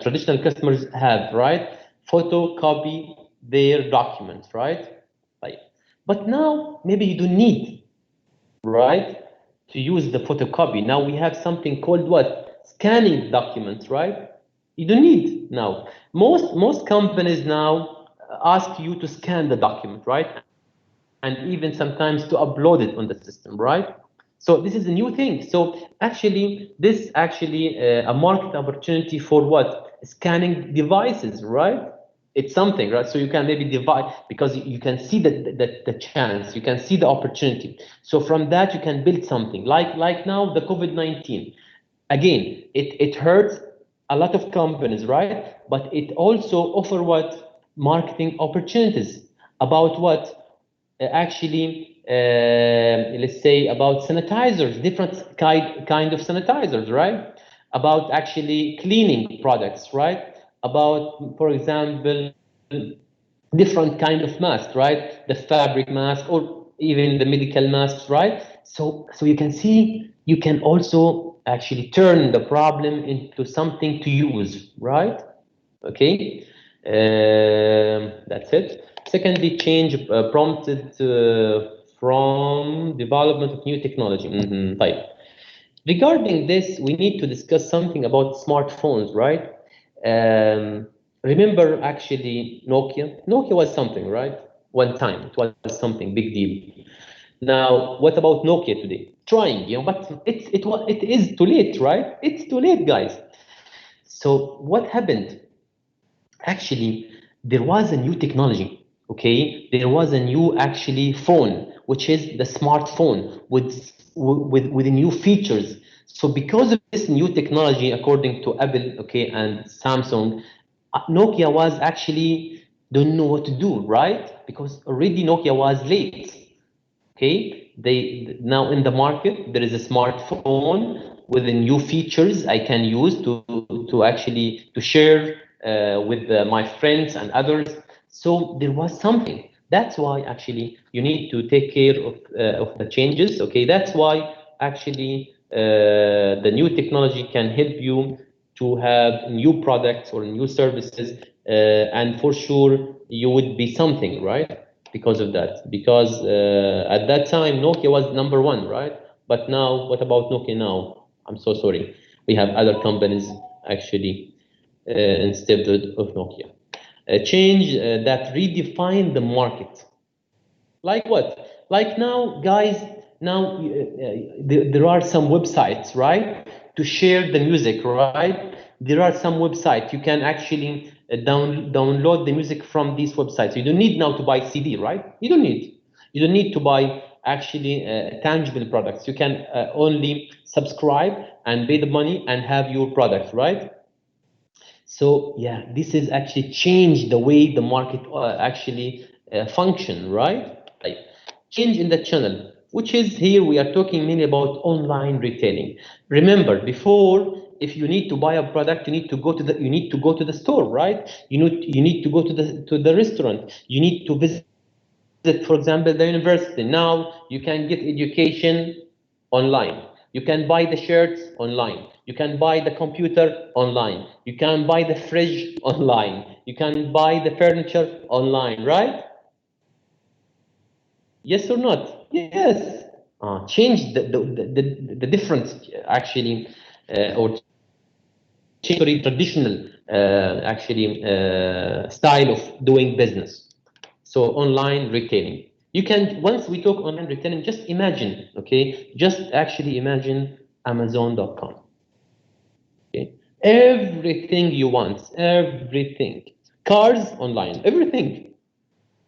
Speaker 1: traditional customers have, right? Photocopy their documents, right? Right. But now maybe you don't need, right, to use the photocopy. Now we have something called what? Scanning documents, right? You don't need now. Most companies now ask you to scan the document, right? And even sometimes to upload it on the system, right? So this is a new thing. So actually, this actually a market opportunity for what? Scanning devices, right? It's something, right? So you can maybe divide because you can see the chance, you can see the opportunity. So from that you can build something like now the COVID-19. Again, it hurts a lot of companies, right? But it also offer what? Marketing opportunities about what? Actually, let's say about sanitizers, different kind of sanitizers, right? About actually cleaning products, right? About, for example, different kind of mask, right? The fabric mask or even the medical masks, right? So you can see, you can also actually turn the problem into something to use, right? Okay, that's it. Secondly, change prompted from development of new technology. Right. Regarding this, we need to discuss something about smartphones, right? Remember actually Nokia? Nokia was something, right? One time, it was something big deal. Now, what about Nokia today? Trying, but it is too late, right? It's too late, guys. So what happened? Actually, there was a new technology, okay? There was a new actually phone, which is the smartphone with new features. So because of this new technology, according to Apple, okay, and Samsung, Nokia was actually don't know what to do, right? Because already Nokia was late. Okay, they now in the market there is a smartphone with the new features I can use to actually to share with my friends and others. So there was something. That's why actually you need to take care of the changes. Okay, that's why actually the new technology can help you to have new products or new services, and for sure you would be something, right? Because of that, because at that time Nokia was #1, right? But now, what about Nokia now? I'm so sorry. We have other companies actually instead of Nokia. A change that redefined the market. Like what? Like now, guys, now there are some websites, right? To share the music, right? There are some websites you can actually download the music from these websites. You don't need now to buy CD, right? You don't need. You don't need to buy actually tangible products. You can only subscribe and pay the money and have your products, right? So yeah, this is actually changed the way the market actually function, right? Like change in the channel, which is here we are talking mainly about online retailing. Remember, before, if you need to buy a product, you need to go to the store, right? You need to go to the restaurant. You need to visit, for example, the university. Now you can get education online. You can buy the shirts online. You can buy the computer online. You can buy the fridge online. You can buy the furniture online, right? Yes or not? Yes. Change the difference actually, or change traditional actually style of doing business. So online retailing. You can, once we talk online retailing, just imagine, okay? Just actually imagine Amazon.com. Okay? Everything you want, everything. Cars online, everything.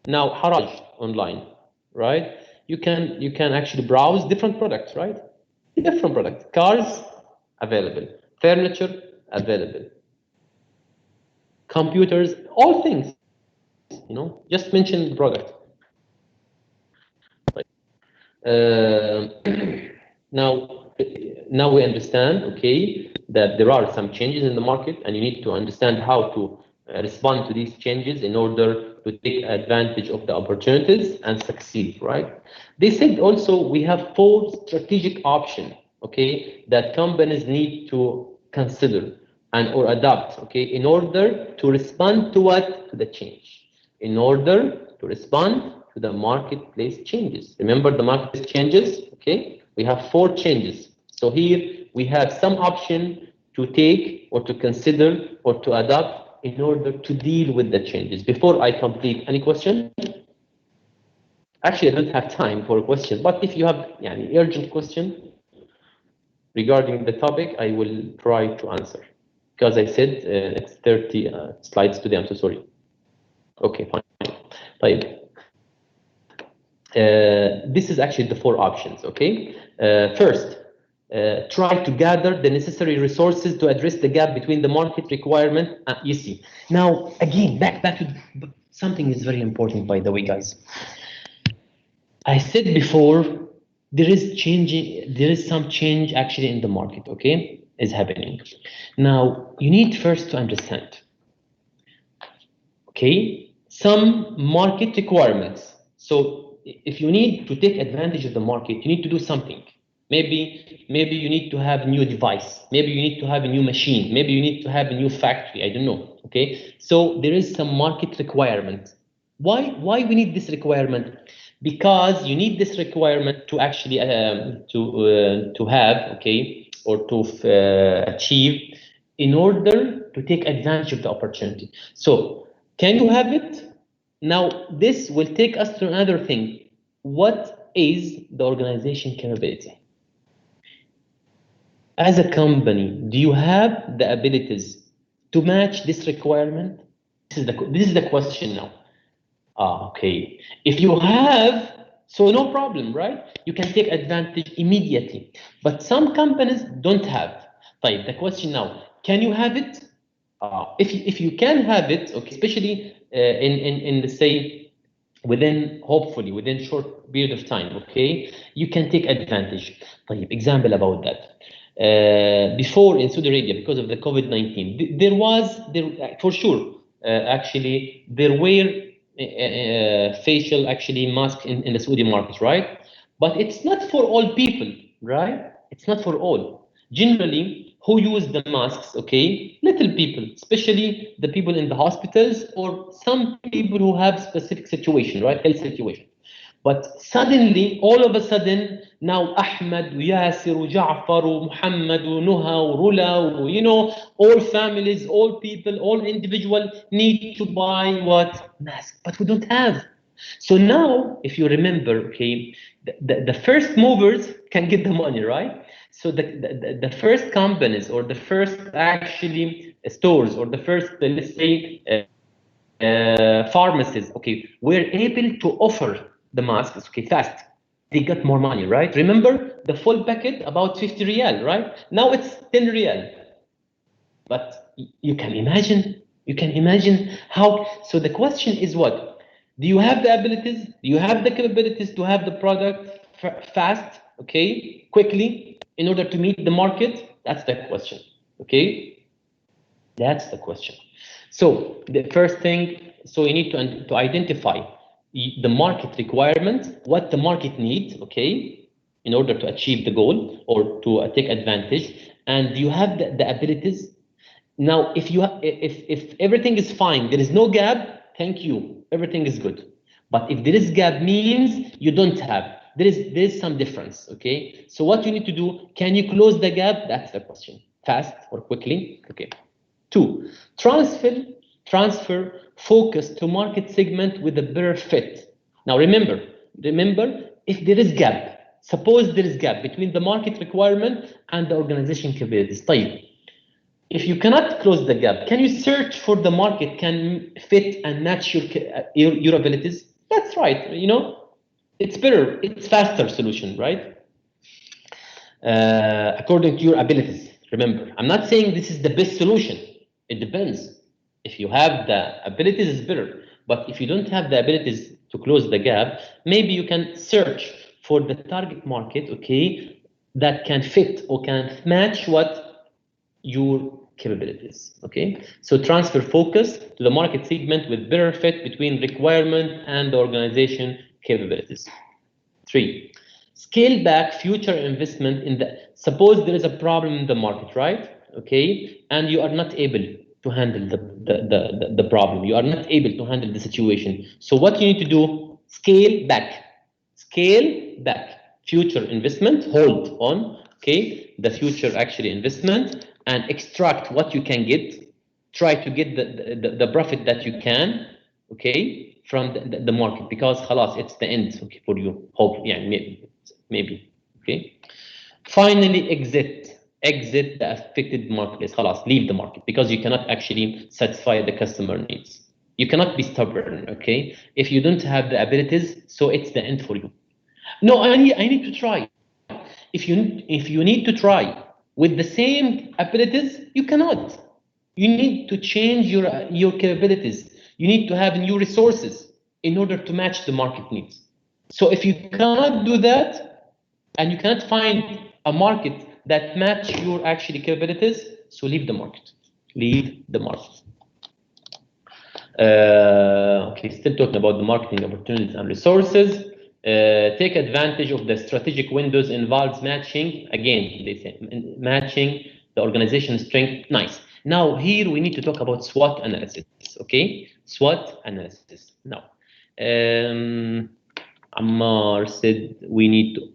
Speaker 1: Now Haraj online, right? You can actually browse different products, right? Different products. Cars available, furniture available, computers, all things. Just mention the product. Uh, now, now we understand, okay, that there are some changes in the market, and you need to understand how to respond to these changes in order to take advantage of the opportunities and succeed, right? They said also we have 4 strategic options, okay, that companies need to consider and or adapt, okay, in order to respond to what? To the change. In order to respond to the marketplace changes. Remember the marketplace changes, okay? We have 4 changes. So here we have some option to take or to consider or to adapt in order to deal with the changes. Before I complete, any question? Actually, I don't have time for a question, but if you have an urgent question regarding the topic, I will try to answer. Because I said it's 30 slides today, I'm so sorry. Okay, fine. Fine. This is actually the 4 options, okay? First, try to gather the necessary resources to address the gap between the market requirement. You see, now again, back to something is very important, by the way, guys. I said before, there is some change actually in the market, okay, is happening. Now, you need first to understand, okay, some market requirements. So if you need to take advantage of the market, you need to do something. Maybe you need to have a new device. Maybe you need to have a new machine. Maybe you need to have a new factory. I don't know. Okay. So there is some market requirement. Why we need this requirement? Because you need this requirement to actually to have, okay, or to achieve in order to take advantage of the opportunity. So can you have it? Now this will take us to another thing. What is the organization capability? As a company, do you have the abilities to match this requirement? is the question now. Okay. If you have, so no problem, right? You can take advantage immediately. But some companies don't have. طيب, the question now, can you have it? If you can have it, okay, especially in let's say hopefully within short period of time, okay, you can take advantage. طيب, example about that. Before in Saudi Arabia, because of the COVID-19, there for sure actually there were facial actually mask in the Saudi market, right? But it's not for all people, right? It's not for all. Generally, who use the masks, okay? Little people, especially the people in the hospitals or some people who have specific situation, right? Health situation. But suddenly, all of a sudden, now Ahmed, Yasir, Ja'far, Muhammad, Nuha, Rula, you know, all families, all people, all individual need to buy what? Mask, but we don't have. So now, if you remember, okay, the first movers can get the money, right? So the first companies or the first actually stores or the first, let's say, pharmacies, okay, were able to offer the masks, okay, fast. They got more money, right? Remember the full packet about 50 riyal, right? Now it's 10 riyal. But you can imagine how. So the question is what? Do you have the abilities? Do you have the capabilities to have the product fast, okay, quickly, in order to meet the market? That's the question, okay? That's the question. So the first thing, so you need to identify the market requirement, what the market needs, okay, in order to achieve the goal or to take advantage, and you have the abilities. Now, if everything is fine, there is no gap, thank you, everything is good. But if there is gap, means you don't have. There is some difference, okay? So what you need to do, can you close the gap? That's the question. Fast or quickly, okay. 2, transfer focus to market segment with a better fit. Now remember, if there is gap, suppose there is gap between the market requirement and the organization capabilities. طيب, if you cannot close the gap, can you search for the market can fit and match your abilities? That's right, you know, it's better, it's faster solution, right? According to your abilities. Remember, I'm not saying this is the best solution. It depends. If you have the abilities, it's better. But if you don't have the abilities to close the gap, maybe you can search for the target market, okay, that can fit or can match what your capabilities, okay? So transfer focus to the market segment with better fit between requirement and the organization capabilities. 3, scale back future investment in the, suppose there is a problem in the market, right? Okay, and you are not able to handle the problem. You are not able to handle the situation. So what you need to do, scale back future investment, hold on, okay, the future actually investment, and extract what you can get, try to get the profit that you can, okay, from the market, because خلاص, it's the end, okay, for you, hope, yeah, maybe, okay. Finally, exit the affected marketplace. خلاص, leave the market, because you cannot actually satisfy the customer needs. You cannot be stubborn, okay? If you don't have the abilities, so it's the end for you. No, I need to try. If you need to try with the same abilities, you cannot. You need to change your capabilities. You need to have new resources in order to match the market needs. So if you cannot do that, and you cannot find a market that match your actually capabilities, so leave the market. Leave the market. Okay, still talking about the marketing opportunities and resources. Take advantage of the strategic windows involves matching. Again, they say matching the organization strength. Nice. Now here we need to talk about SWOT analysis. Okay, SWOT analysis. Now, Ammar said we need to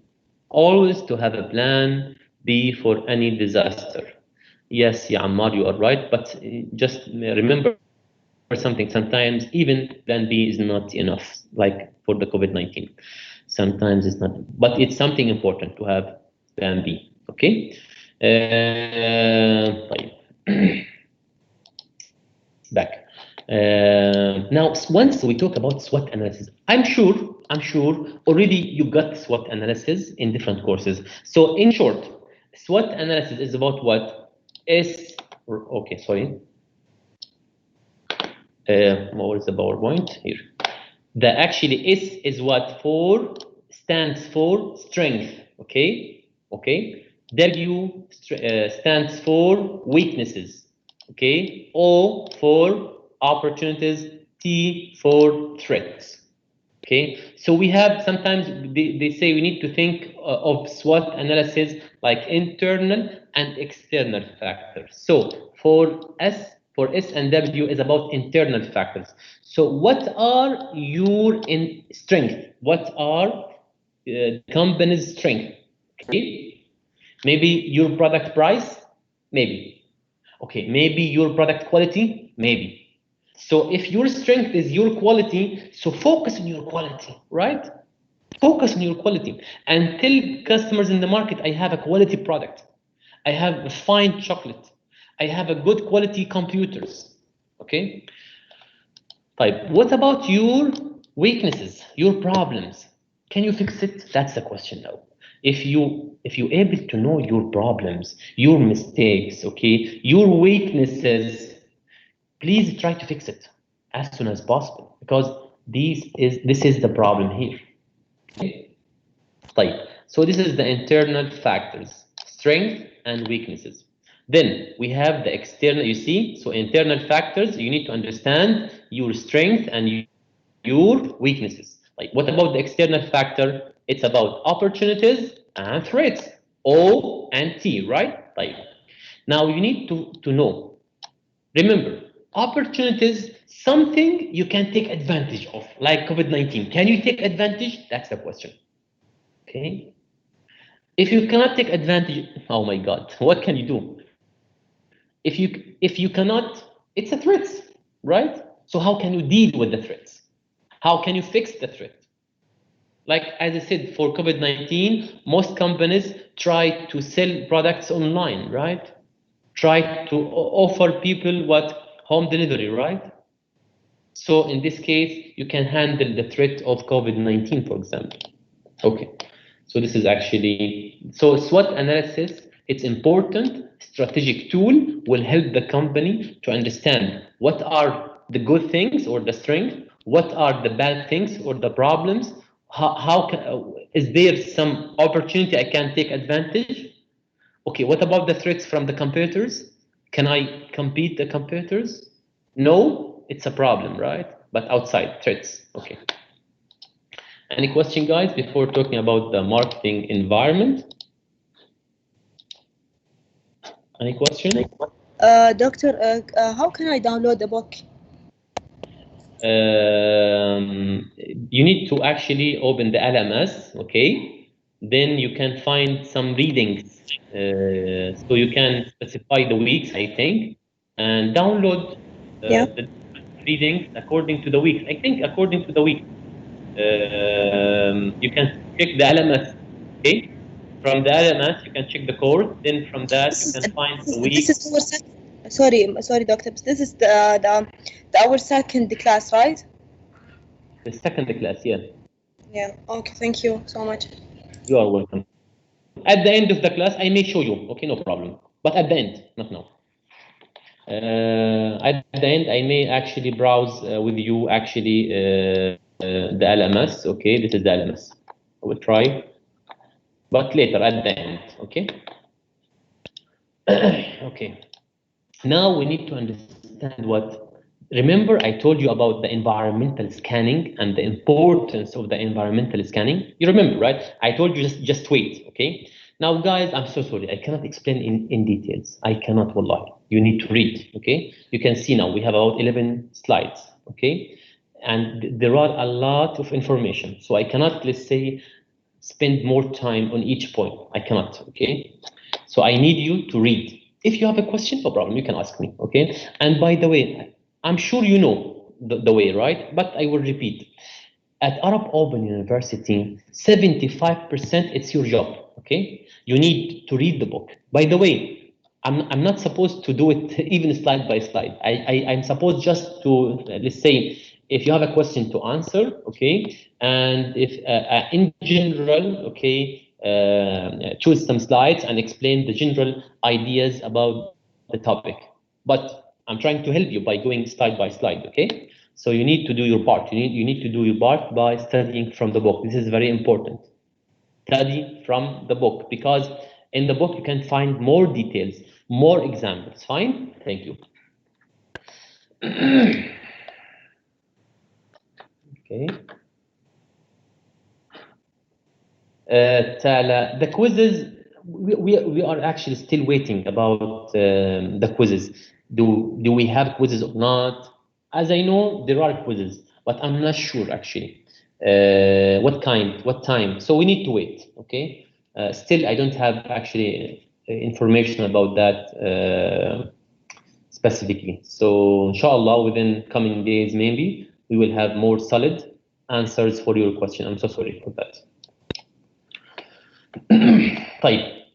Speaker 1: always to have a plan B for any disaster. Yes, yeah, Ammar, you are right, but just remember something. Sometimes even plan B is not enough, like for the COVID-19. Sometimes it's not, but it's something important to have plan B. Okay. Back. Now, once we talk about SWOT analysis, I'm sure already you got SWOT analysis in different courses. So in short, SWOT analysis is about what? Okay, sorry. What is the PowerPoint here? The actually S is what? Stands for strength. Okay. W stands for weaknesses. Okay. O for opportunities. T for threats. Okay. So we have sometimes they say we need to think of SWOT analysis like internal and external factors. So for S and W is about internal factors. So what are your strength? What are company's strength? Okay, maybe your product price, maybe. Okay, maybe your product quality, maybe. So if your strength is your quality, so focus on your quality, right? Focus on your quality and tell customers in the market, I have a quality product. I have a fine chocolate. I have a good quality computers. Okay. Type. What about your weaknesses, your problems? Can you fix it? That's the question now. If you able to know your problems, your mistakes, okay, your weaknesses, please try to fix it as soon as possible because this is the problem here. Okay. Type. So this is the internal factors, strength and weaknesses. Then we have the external, you see, so internal factors, you need to understand your strength and your weaknesses. Like what about the external factor? It's about opportunities and threats, O and T, right? Like now you need to know. Remember, opportunities, something you can take advantage of, like COVID-19. Can you take advantage? That's the question. Okay. If you cannot take advantage, oh my God, what can you do? If you cannot, it's a threat, right? So how can you deal with the threats? How can you fix the threat? Like as I said, for COVID-19, most companies try to sell products online, right? Try to offer people what? Home delivery, right? So in this case, you can handle the threat of COVID-19, for example. Okay. So this is actually, so SWOT analysis, it's important strategic tool will help the company to understand what are the good things or the strength, what are the bad things or the problems, is there some opportunity I can take advantage? Okay, what about the threats from the competitors? Can I compete the competitors? No, it's a problem, right? But outside threats, okay. Any question, guys, before talking about the marketing environment? Any question?
Speaker 3: Doctor, how can I download the book?
Speaker 1: You need to actually open the LMS, okay? Then you can find some readings. So you can specify the weeks, I think, and download the readings according to the weeks. I think according to the week. You can check the LMS, okay? From the LMS, you can check the course. Then from that, you can find the week.
Speaker 3: This is our sorry, doctor. This is our second class, right?
Speaker 1: The second class, yeah.
Speaker 3: Yeah. Okay. Thank you so much.
Speaker 1: You are welcome. At the end of the class, I may show you. Okay, no problem. But at the end, not now. At the end, I may actually browse with you actually the LMS. Okay, this is the LMS. I will try, but later at the end. Okay. Okay. Now we need to understand what. Remember, I told you about the environmental scanning and the importance of the environmental scanning. You remember, right? I told you just wait. Okay. Now, guys, I'm so sorry. I cannot explain in details. I cannot, wallahi. You need to read, okay? You can see now we have about 11 slides, okay? And there are a lot of information. So I cannot, let's say, spend more time on each point. I cannot, okay? So I need you to read. If you have a question, no problem, you can ask me, okay? And by the way, I'm sure you know the way, right? But I will repeat. At Arab Open University, 75% it's your job, okay? You need to read the book. By the way, I'm not supposed to do it even slide by slide. I'm supposed just to, let's say, if you have a question to answer, okay, and if in general, okay, choose some slides and explain the general ideas about the topic. But I'm trying to help you by going slide by slide, okay? So you need to do your part. You need to do your part by studying from the book. This is very important. Study from the book, because in the book you can find more details, more examples. Fine? Thank you. Okay. Tala, the quizzes, we are actually still waiting about the quizzes. Do we have quizzes or not? As I know, there are quizzes, but I'm not sure actually. What kind, what time? So we need to wait, okay? Still, I don't have actually information about that specifically. So inshallah, within coming days, maybe, we will have more solid answers for your question. I'm so sorry for that.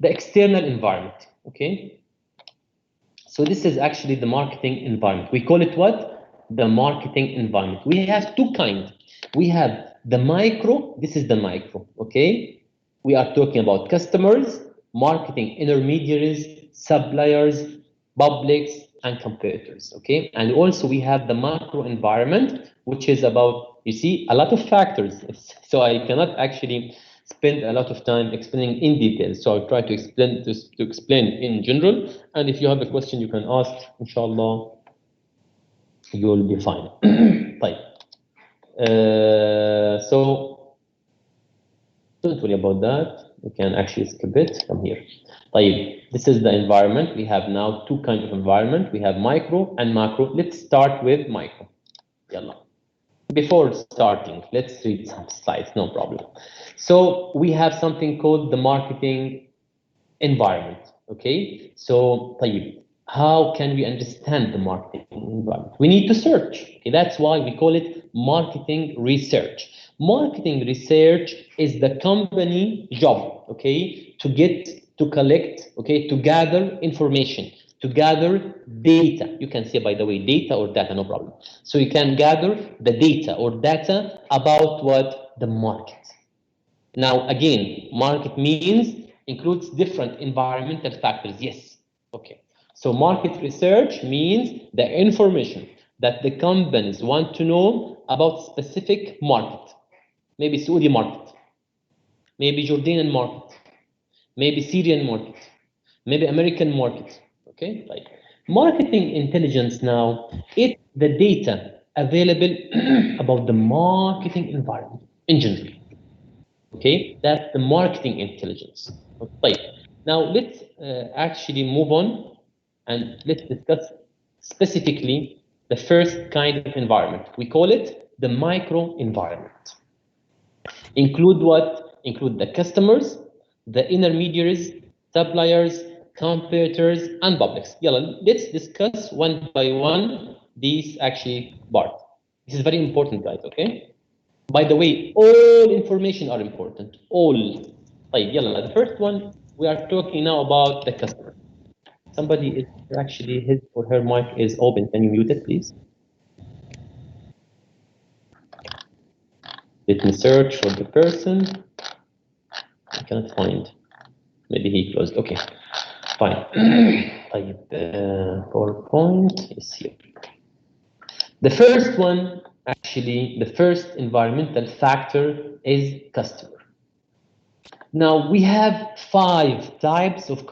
Speaker 1: The external environment, okay? So this is actually the marketing environment. We call it what? The marketing environment. We have two kinds. We have the micro, this is the micro, okay? We are talking about customers, marketing intermediaries, suppliers, publics, and competitors, okay? And also we have the macro environment, which is about, you see, a lot of factors. So I cannot actually spend a lot of time explaining in detail. So I'll try to explain this to explain in general. And if you have a question, you can ask. Inshallah, you will be fine. So don't worry about that. You can actually skip it from here. This is the environment. We have now two kinds of environment. We have micro and macro. Let's start with micro. Yalla. Before starting, let's read some slides, no problem. So we have something called the marketing environment, okay? So how can we understand the marketing environment? We need to search, okay? That's why we call it marketing research. Marketing research is the company job, okay? To collect, okay? To gather information, to gather data. You can say, by the way, data or data, no problem. So you can gather the data or data about what? The market. Now, again, market means includes different environmental factors. Yes. Okay. So market research means the information that the companies want to know about specific market. Maybe Saudi market, maybe Jordanian market, maybe Syrian market, maybe American market. Okay, right. Marketing intelligence now, it's the data available about the marketing environment in general. Okay, that's the marketing intelligence. Okay. Now let's actually move on and let's discuss specifically the first kind of environment. We call it the micro environment. Include what? Include the customers, the intermediaries, suppliers, competitors, and publics. Yalla, let's discuss one by one these actually parts. This is very important, guys, okay? By the way, all information are important, all. Yalla, the first one, we are talking now about the customer. Somebody is actually, his or her mic is open. Can you mute it, please? Let me search for the person. I cannot find. Maybe he closed. Okay, fine. PowerPoint is here. The first one, actually, the first environmental factor is customer. Now we have 5 types of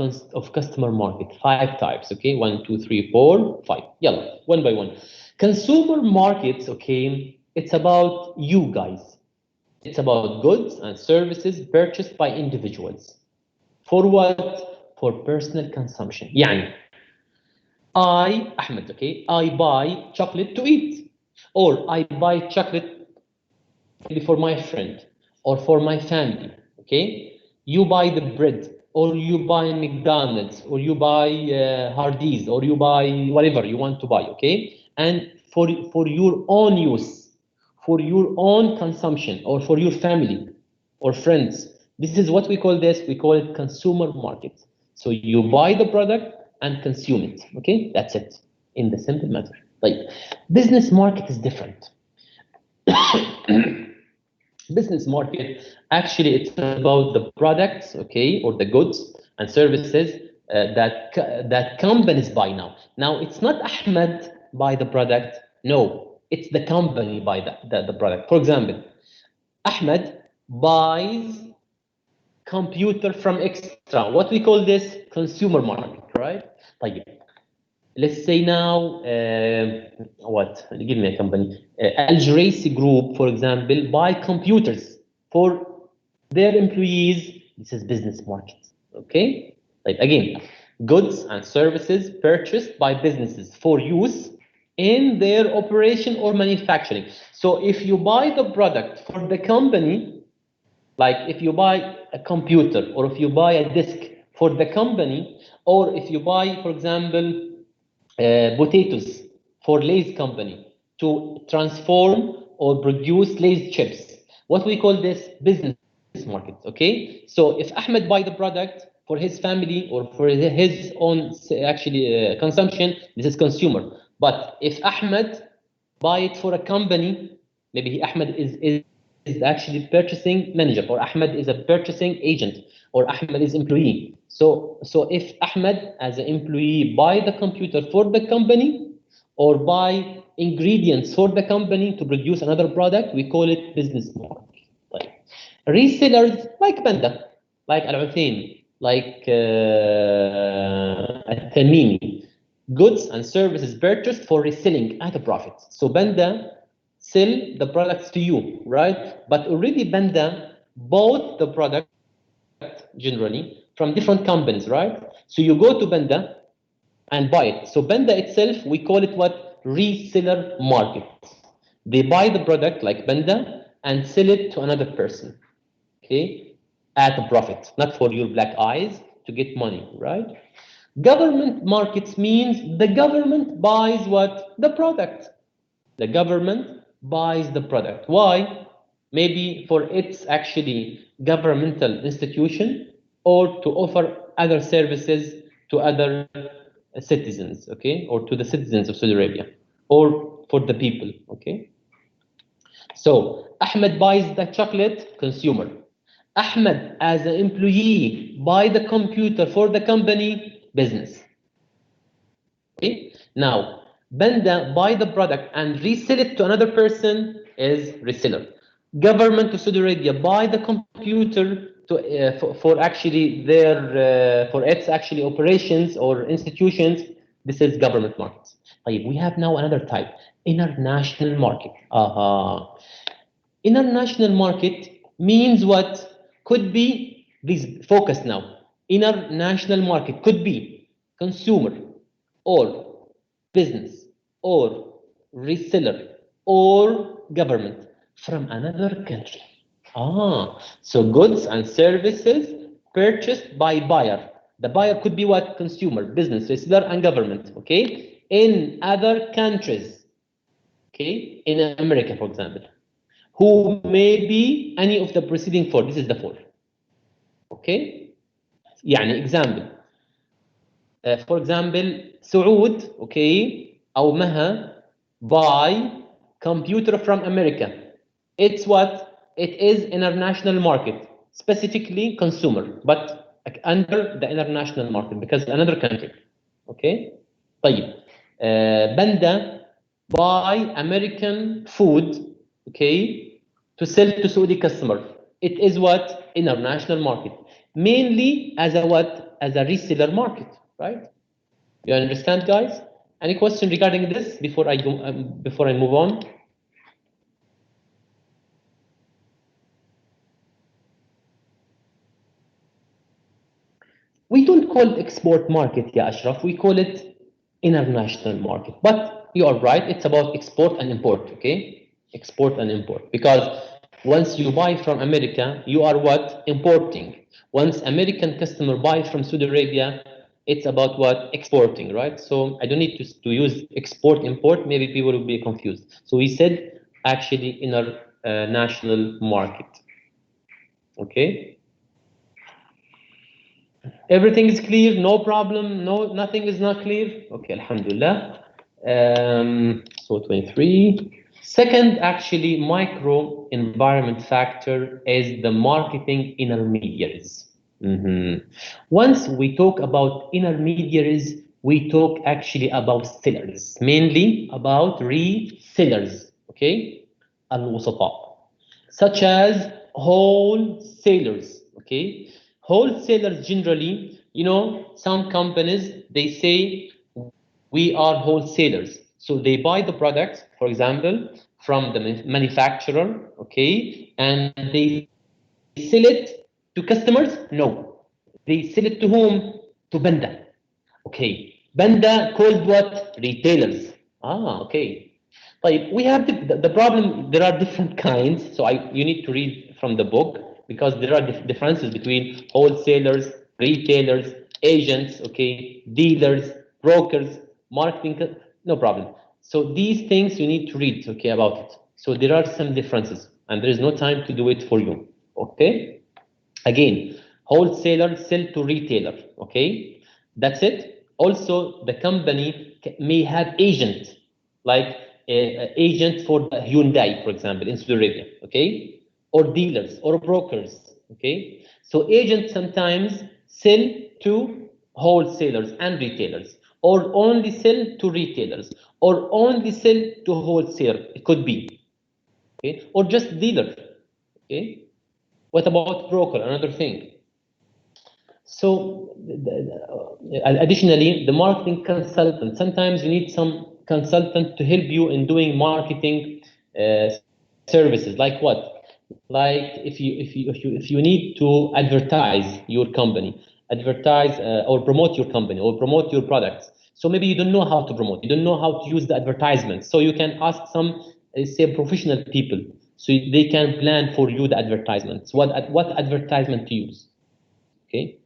Speaker 1: customer market. 5 types. Okay, 1, 2, 3, 4, 5. Yalla, one by one. Consumer markets. Okay, it's about you guys. It's about goods and services purchased by individuals. For what? For personal consumption. يعني, I, Ahmed, okay, I buy chocolate to eat. Or I buy chocolate maybe for my friend or for my family, okay? You buy the bread, or you buy McDonald's, or you buy Hardee's, or you buy whatever you want to buy, okay? And for your own use, for your own consumption, or for your family or friends. This is what we call this. We call it consumer market. So you buy the product and consume it. Okay, that's it in the simple matter. Like business market is different. Business market, actually, it's about the products, okay, or the goods and services that companies buy now. Now, it's not Ahmed buy the product. No, it's the company buy the product. For example, Ahmed buys computer from Extra. What we call this? Consumer market, right? طيب. Let's say now, what? Give me a company. Al Juraisi Group, for example, buy computers for their employees. This is business market. Okay? Like again, goods and services purchased by businesses for use in their operation or manufacturing. So if you buy the product for the company, like if you buy a computer or if you buy a disk for the company, or if you buy, for example, potatoes for Lay's company to transform or produce Lay's chips. What we call this? Business market, okay? So if Ahmed buy the product for his family or for his own actually consumption, this is consumer. But if Ahmed buy it for a company, maybe Ahmed is actually purchasing manager, or Ahmed is a purchasing agent, or Ahmed is employee. So if Ahmed as an employee buy the computer for the company or buy ingredients for the company to produce another product, we call it business market. Like resellers like Banda, like Al-Uthain, like Al-Tamimi, goods and services purchased for reselling at a profit. So Banda sell the products to you, right? But already Banda bought the product generally from different companies, right? So you go to Banda and buy it. So Banda itself, we call it what? Reseller market. They buy the product like Banda and sell it to another person, okay? At a profit, not for your black eyes to get money, right? Government markets means the government buys what? The product. The government buys the product. Why? Maybe for its actually governmental institution or to offer other services to other citizens, okay, or to the citizens of Saudi Arabia, or for the people, okay. So Ahmed buys the chocolate, consumer. Ahmed as an employee buy the computer for the company, business. Okay. Now Banda buy the product and resell it to another person is reseller. Government of Saudi Arabia buy the computer to for actually their for its actually operations or institutions. This is government markets. We have now another type, international market. International market means what? Could be, please focus now. International market could be consumer or business or reseller or government from another country. So goods and services purchased by buyer. The buyer could be what? Consumer, business, reseller, and government, okay? In other countries, okay? In America, for example, who may be any of the preceding four. This is the four, okay? يعني example. For example, Saud, okay, أو Maha buy computer from America. It's what? It is international market, specifically consumer, but under the international market because another country. Okay. طيب. Banda buy American food, okay, to sell to Saudi customer. It is what? International market. Mainly as a what? As a reseller market, right? You understand, guys? Any question regarding this before I go before I move on? We don't call it export market, yeah, Ashraf. We call it international market. But you are right, it's about export and import, okay? Export and import. Because once you buy from America, you are what? Importing. Once American customer buys from Saudi Arabia, it's about what? Exporting, right? So I don't need to use export, import. Maybe people will be confused. So we said actually international market, okay? Everything is clear, no problem, nothing is not clear. Okay, alhamdulillah. So 23. Second, actually, micro environment factor is the marketing intermediaries. Once we talk about intermediaries, we talk actually about sellers, mainly about resellers, okay? الوسطاء, such as wholesalers, okay? Wholesalers generally, some companies, they say we are wholesalers. So they buy the products, for example, from the manufacturer, okay? And they sell it to customers? No. They sell it to whom? To Banda. Okay. Banda called what? Retailers. Okay. Like we have the problem, there are different kinds. So you need to read from the book because there are differences between wholesalers, retailers, agents, okay, dealers, brokers, marketing, no problem. So these things you need to read, okay, about it. So there are some differences and there is no time to do it for you, okay? Again, wholesaler sell to retailer, okay? That's it. Also, the company may have agent, like agent for Hyundai, for example, in Saudi Arabia, okay? Or dealers or brokers, okay? So agents sometimes sell to wholesalers and retailers, or only sell to retailers, or only sell to wholesaler, it could be, okay? Or just dealer, okay? What about broker? Another thing. So, additionally, the marketing consultant. Sometimes you need some consultant to help you in doing marketing services. Like what? Like if you need to advertise your company, advertise or promote your company or promote your products. So maybe you don't know how to promote. You don't know how to use the advertisement. So you can ask some say professional people. So they can plan for you the advertisements. What advertisement to use? Okay.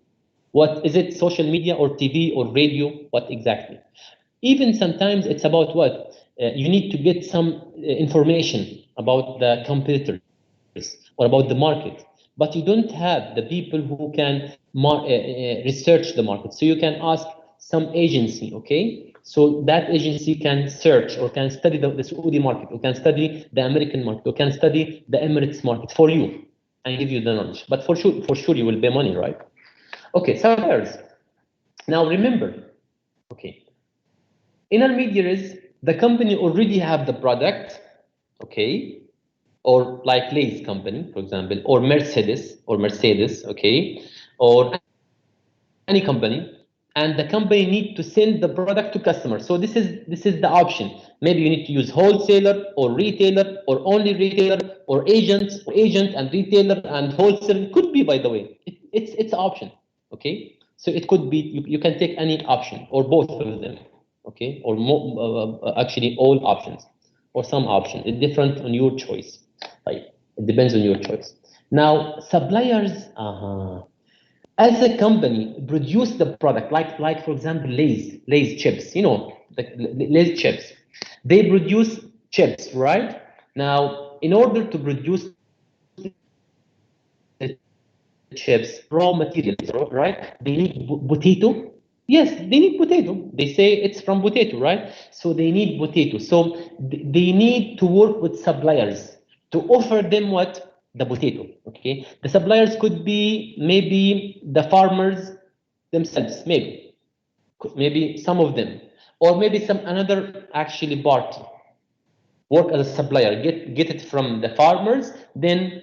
Speaker 1: What is it, social media or TV or radio? What exactly? Even sometimes it's about what? You need to get some information about the competitors or about the market, but you don't have the people who can research the market. So you can ask some agency, okay? So that agency can search or can study the Saudi market, or can study the American market, or can study the Emirates market for you and give you the knowledge. But for sure you will pay money, right? Okay, suppliers. Now remember, okay, intermediaries, the company already have the product, okay, or like Lay's company, for example, or Mercedes, okay, or any company, and the company need to sell the product to customers. So this is the option. Maybe you need to use wholesaler or retailer or only retailer or agent and retailer and wholesaler. Could be, by the way, it's an option, okay? So it could be you can take any option or both of them, okay, or actually all options or some option. It's different on your choice. Like it depends on your choice. Now suppliers, as a company produce the product, like for example Lay's chips, the Lay's chips, they produce chips, right? Now in order to produce the chips, raw materials, right? They need potato. Yes, they need potato. They say it's from potato, right? So they need potato. So they need to work with suppliers to offer them what? The potato, okay? The suppliers could be maybe the farmers themselves, maybe some of them, or maybe some another actually part work as a supplier, get it from the farmers, then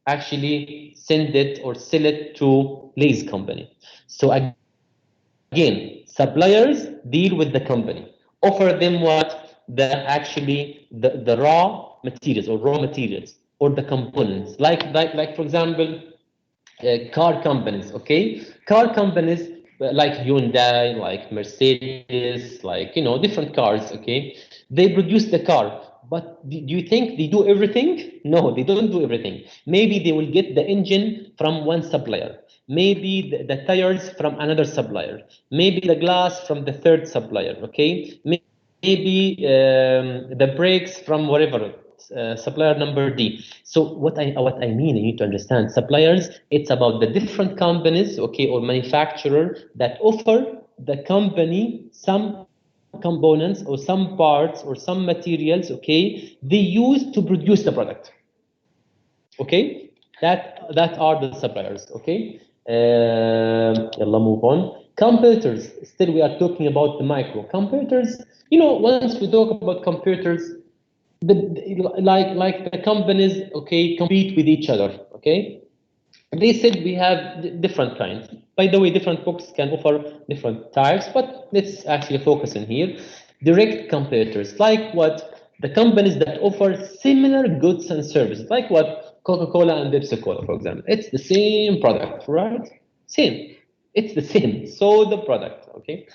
Speaker 1: actually send it or sell it to Lay's company. So again, suppliers deal with the company, offer them what? The raw materials or the components, like for example, car companies, okay? Car companies like Hyundai, like Mercedes, like different cars, okay? They produce the car, but do you think they do everything? No, they don't do everything. Maybe they will get the engine from one supplier, maybe the tires from another supplier, maybe the glass from the third supplier, okay? Maybe the brakes from whatever, supplier number D. So what I mean, you need to understand suppliers. It's about the different companies, okay, or manufacturer that offer the company some components or some parts or some materials, okay, they use to produce the product. Okay, that are the suppliers. Okay, yalla, move on. Competitors. Still, we are talking about the micro competitors. You know, once we talk about competitors, like the companies, okay, compete with each other. Okay, they said we have different kinds. By the way, different books can offer different types, but let's actually focus in here. Direct competitors, like what? The companies that offer similar goods and services, like what? Coca-Cola and Pepsi-Cola, for example. It's the same product, right? Same. It's the same. So the product, okay?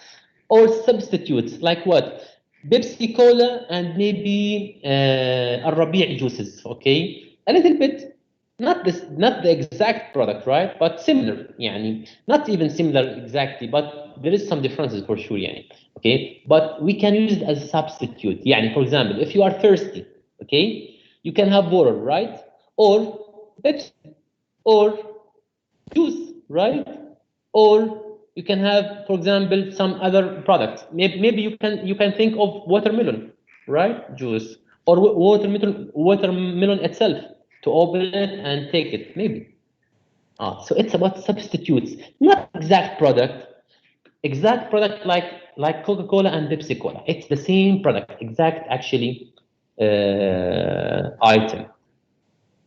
Speaker 1: Or substitutes, like what? Pepsi-Cola and maybe Al-Rabi' juices, okay? A little bit, not the exact product, right? But similar, يعني. Not even similar exactly, but there is some differences for sure, يعني. Okay? But we can use it as a substitute. يعني, for example, if you are thirsty, okay? You can have water, right? Or Pepsi, or juice, right? Or you can have, for example, some other products. Maybe you can think of watermelon, right? Juice, or watermelon itself, to open it and take it, maybe. So it's about substitutes, not exact product. Exact product like Coca-Cola and Pepsi-Cola. It's the same product, exact actually item.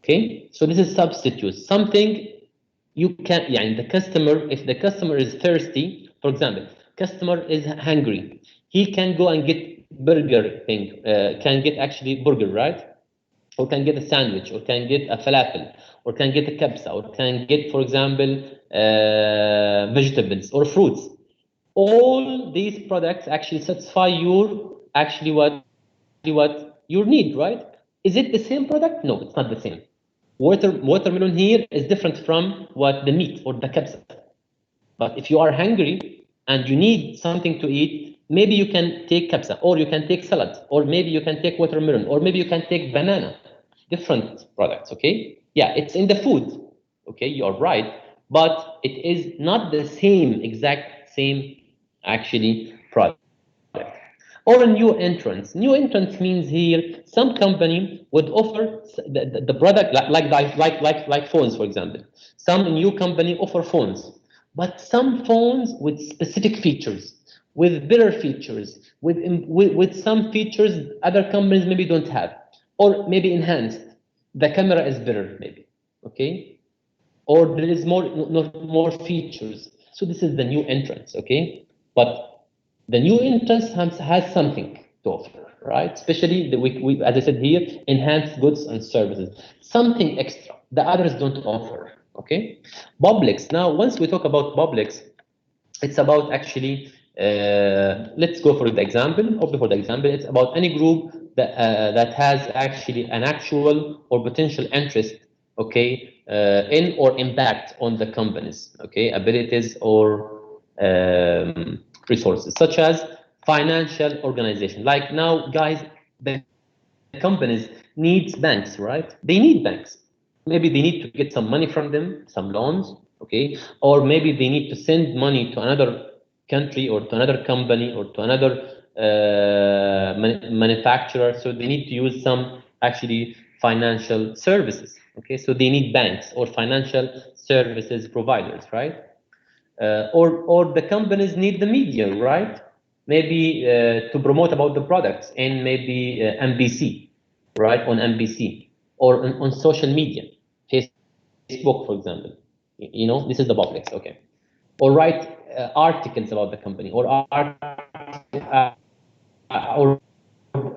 Speaker 1: Okay, so this is substitutes. Something you can, يعني the customer, if the customer is thirsty, for example, customer is hungry, he can go and get burger thing, can get actually burger, right? Or can get a sandwich, or can get a falafel, or can get a kabsa, or can get, for example, vegetables or fruits. All these products actually satisfy your actually what your need, right? Is it the same product? No, it's not the same. Watermelon here is different from what the meat or the kabsa. But if you are hungry and you need something to eat, maybe you can take kabsa, or you can take salad, or maybe you can take watermelon, or maybe you can take banana. Different products, okay? Yeah, it's in the food, okay? You're right, but it is not the same, exact same, actually, product. Or a new entrance. New entrance means here some company would offer the product like phones, for example. Some new company offer phones, but some phones with specific features, with better features, with some features other companies maybe don't have, or maybe enhanced. The camera is better, maybe, okay? Or there is more features. So this is the new entrance, okay? But the new entrance has something to offer, right? Especially as I said here, enhanced goods and services, something extra the others don't offer. Okay, Publix. Now, once we talk about Publix, it's about actually. Let's go for the example. Or before the example, it's about any group that has actually an actual or potential interest, okay, in or impact on the company's, okay, abilities or resources, such as financial organization. Like now, guys, the companies needs banks, right? They need banks. Maybe they need to get some money from them, some loans, okay? Or maybe they need to send money to another country or to another company or to another manufacturer. So they need to use some actually financial services, okay? So they need banks or financial services providers, right? Or the companies need the media, right? Maybe to promote about the products, and maybe NBC, right? On NBC or on social media, Facebook, for example. You know, this is the Publix, okay? Or write articles about the company, or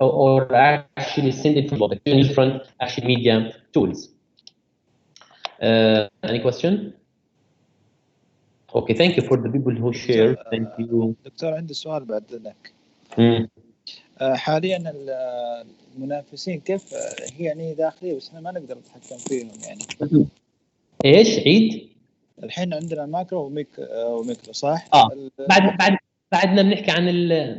Speaker 1: or actually send it about the different actually media tools. Any question? Okay, thank you for the people who share. Thank you.
Speaker 5: دكتور عندي سؤال بعد ذلك.
Speaker 1: مم.
Speaker 5: حاليا المنافسين كيف هي يعني داخليه بس احنا ما نقدر نتحكم فيهم يعني.
Speaker 1: ايش عيد؟
Speaker 5: الحين عندنا ماكرو وميكرو صح؟
Speaker 1: بعدنا بنحكي عن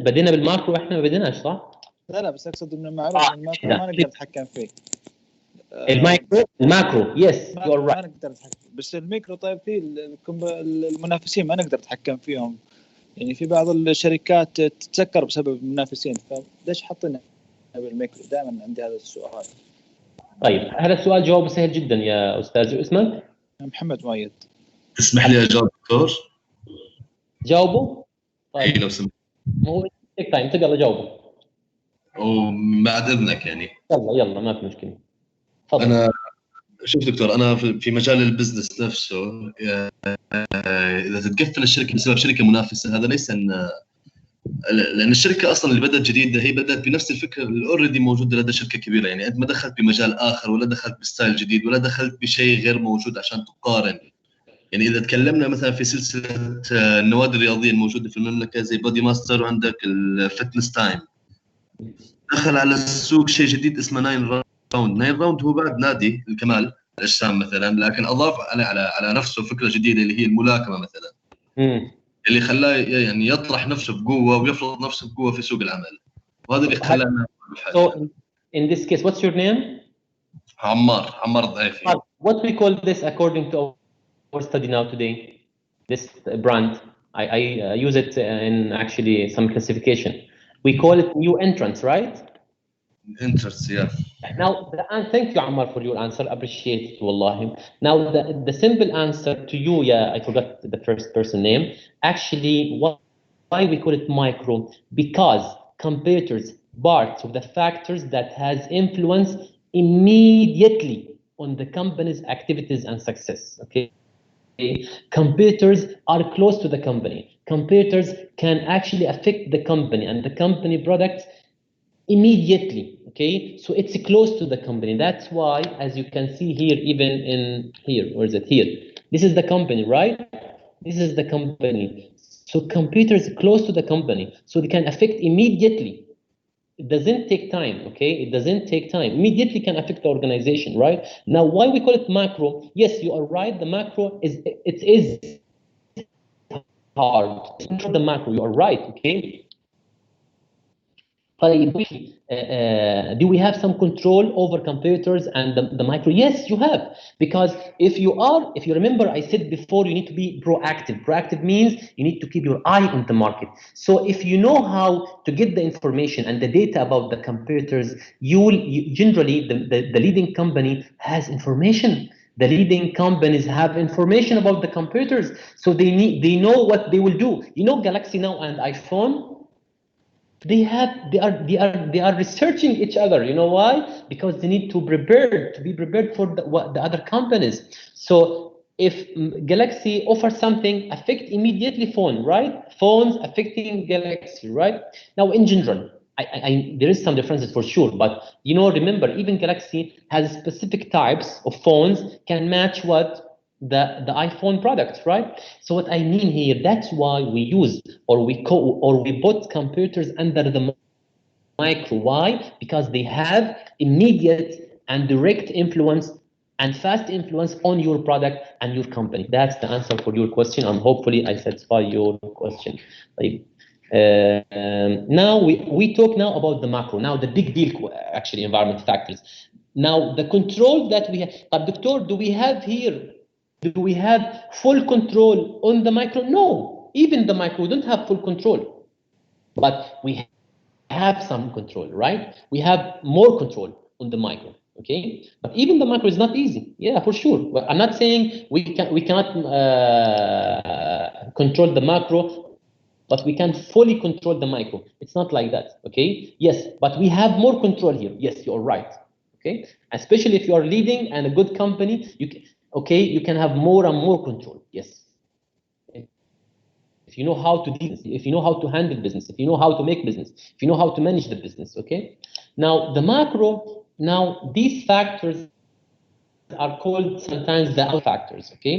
Speaker 1: بدينا بالماكرو، احنا ما بديناش صح؟
Speaker 5: لا بس اقصد انه معروف الماكرو ما نقدر نتحكم فيه.
Speaker 1: الماكرو يس يو ار
Speaker 5: ما
Speaker 1: رايت.
Speaker 5: نقدر نتحكم، بس الميكرو طيب في المنافسين ما نقدر نتحكم فيهم، يعني في بعض الشركات تتسكر بسبب المنافسين، فليش حاطينها بالميكرو؟ دائما عندي هذا السؤال.
Speaker 1: طيب هذا السؤال جوابه سهل جدا يا استاذ. شو اسمك؟
Speaker 5: محمد مؤيد.
Speaker 4: تسمح لي اجاوب دكتور؟
Speaker 1: جاوبه.
Speaker 4: اي
Speaker 1: طيب
Speaker 4: لو سمحت.
Speaker 1: هو تيك تايم، يلا جاوبه.
Speaker 4: وبعد اذنك يعني.
Speaker 1: يلا ما في مشكله. تفضل.
Speaker 4: انا شوف دكتور، انا في مجال البزنس نفسه، اذا تتقفل الشركه بسبب شركه منافسه هذا ليس لان الشركه اصلا اللي بدات جديده هي بدات بنفس الفكره اللي اوريدي موجوده لدى شركه كبيره، يعني انت ما دخلت بمجال اخر ولا دخلت بستايل جديد ولا دخلت بشيء غير موجود عشان تقارن. يعني اذا تكلمنا مثلا في سلسله النوادي الرياضيه الموجوده في المملكه زي بودي ماستر وعندك الفتنس تايم، دخل على السوق شيء جديد اسمه 9 راوند. 9 راوند هو بعد نادي الكمال الاجسام مثلا، لكن اضاف على نفسه فكره جديده اللي هي الملاكمه مثلا، اللي خلاه يعني يطرح نفسه بقوه ويفرض نفسه بقوه في سوق العمل، وهذا اللي خلانا.
Speaker 1: So in this case what's your name?
Speaker 4: عمار الضعيفي.
Speaker 1: What we call this according to our study now today, this brand, I use it in actually some classification. We call it new entrance, right?
Speaker 4: Interest, yeah.
Speaker 1: Now, thank you, Ammar, for your answer. Appreciate it, wallahi. Now, the simple answer to you, I forgot the first person name. Actually, why we call it micro? Because competitors, parts of the factors that has influence immediately on the company's activities and success. Okay. Competitors are close to the company. Competitors can actually affect the company and the company products immediately. Okay, so it's close to the company. That's why, as you can see here, even in here, where is it here? This is the company, right? This is the company. So computers close to the company, so they can affect immediately. It doesn't take time. Okay, it doesn't take time. Immediately can affect the organization, right? Now, why we call it macro? Yes, you are right. The macro is hard. It's not the macro. You are right. Okay. Do we have some control over competitors and the micro? Yes, you have. Because if you remember, I said before, you need to be proactive. Proactive means you need to keep your eye on the market. So if you know how to get the information and the data about the competitors, generally the leading company has information. The leading companies have information about the competitors, so they know what they will do. You know, Galaxy now and iPhone, they are researching each other. You know why? Because they need to be prepared for the other companies. So if Galaxy offers something, affect immediately phone, right? Phones affecting Galaxy, right? Now in general, there is some differences for sure, but you know, remember, even Galaxy has specific types of phones can match what the iPhone products, right? So what I mean here, that's why we use or we put computers under the micro. Why? Because they have immediate and direct influence and fast influence on your product and your company. That's the answer for your question, and hopefully I satisfy your question. Now we talk now about the macro. Now the big deal, actually, environment factors. Now the control that we have. Doctor, do we have full control on the micro? No, even the micro don't have full control, but we have some control, right? We have more control on the micro. Okay, but even the micro is not easy. Yeah, for sure. But I'm not saying we cannot control the macro, but we can fully control the micro. It's not like that. Okay, yes, but we have more control here. Yes, you're right. Okay, especially if you are leading and a good company, you can have more and more control. Yes, if you know how to deal, if you know how to handle business, if you know how to make business, if you know how to manage the business. Okay, now the macro, now these factors are called sometimes the out factors. Okay,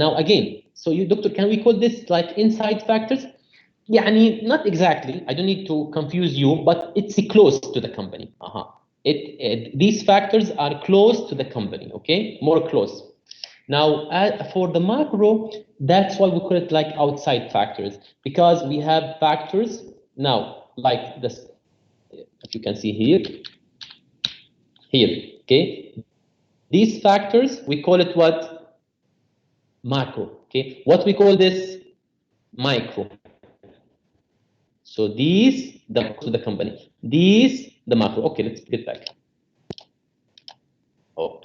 Speaker 1: now again, so you, doctor, can we call this like inside factors? يعني not exactly. I don't need to confuse you, but it's close to the company. These factors are close to the company. Okay, more close. Now, for the macro, that's why we call it like outside factors, because we have factors now like this. if you can see here, okay? These factors, we call it what? Macro, okay? What we call this? Micro. So these, the company. These, the macro. Okay, let's get back. Oh.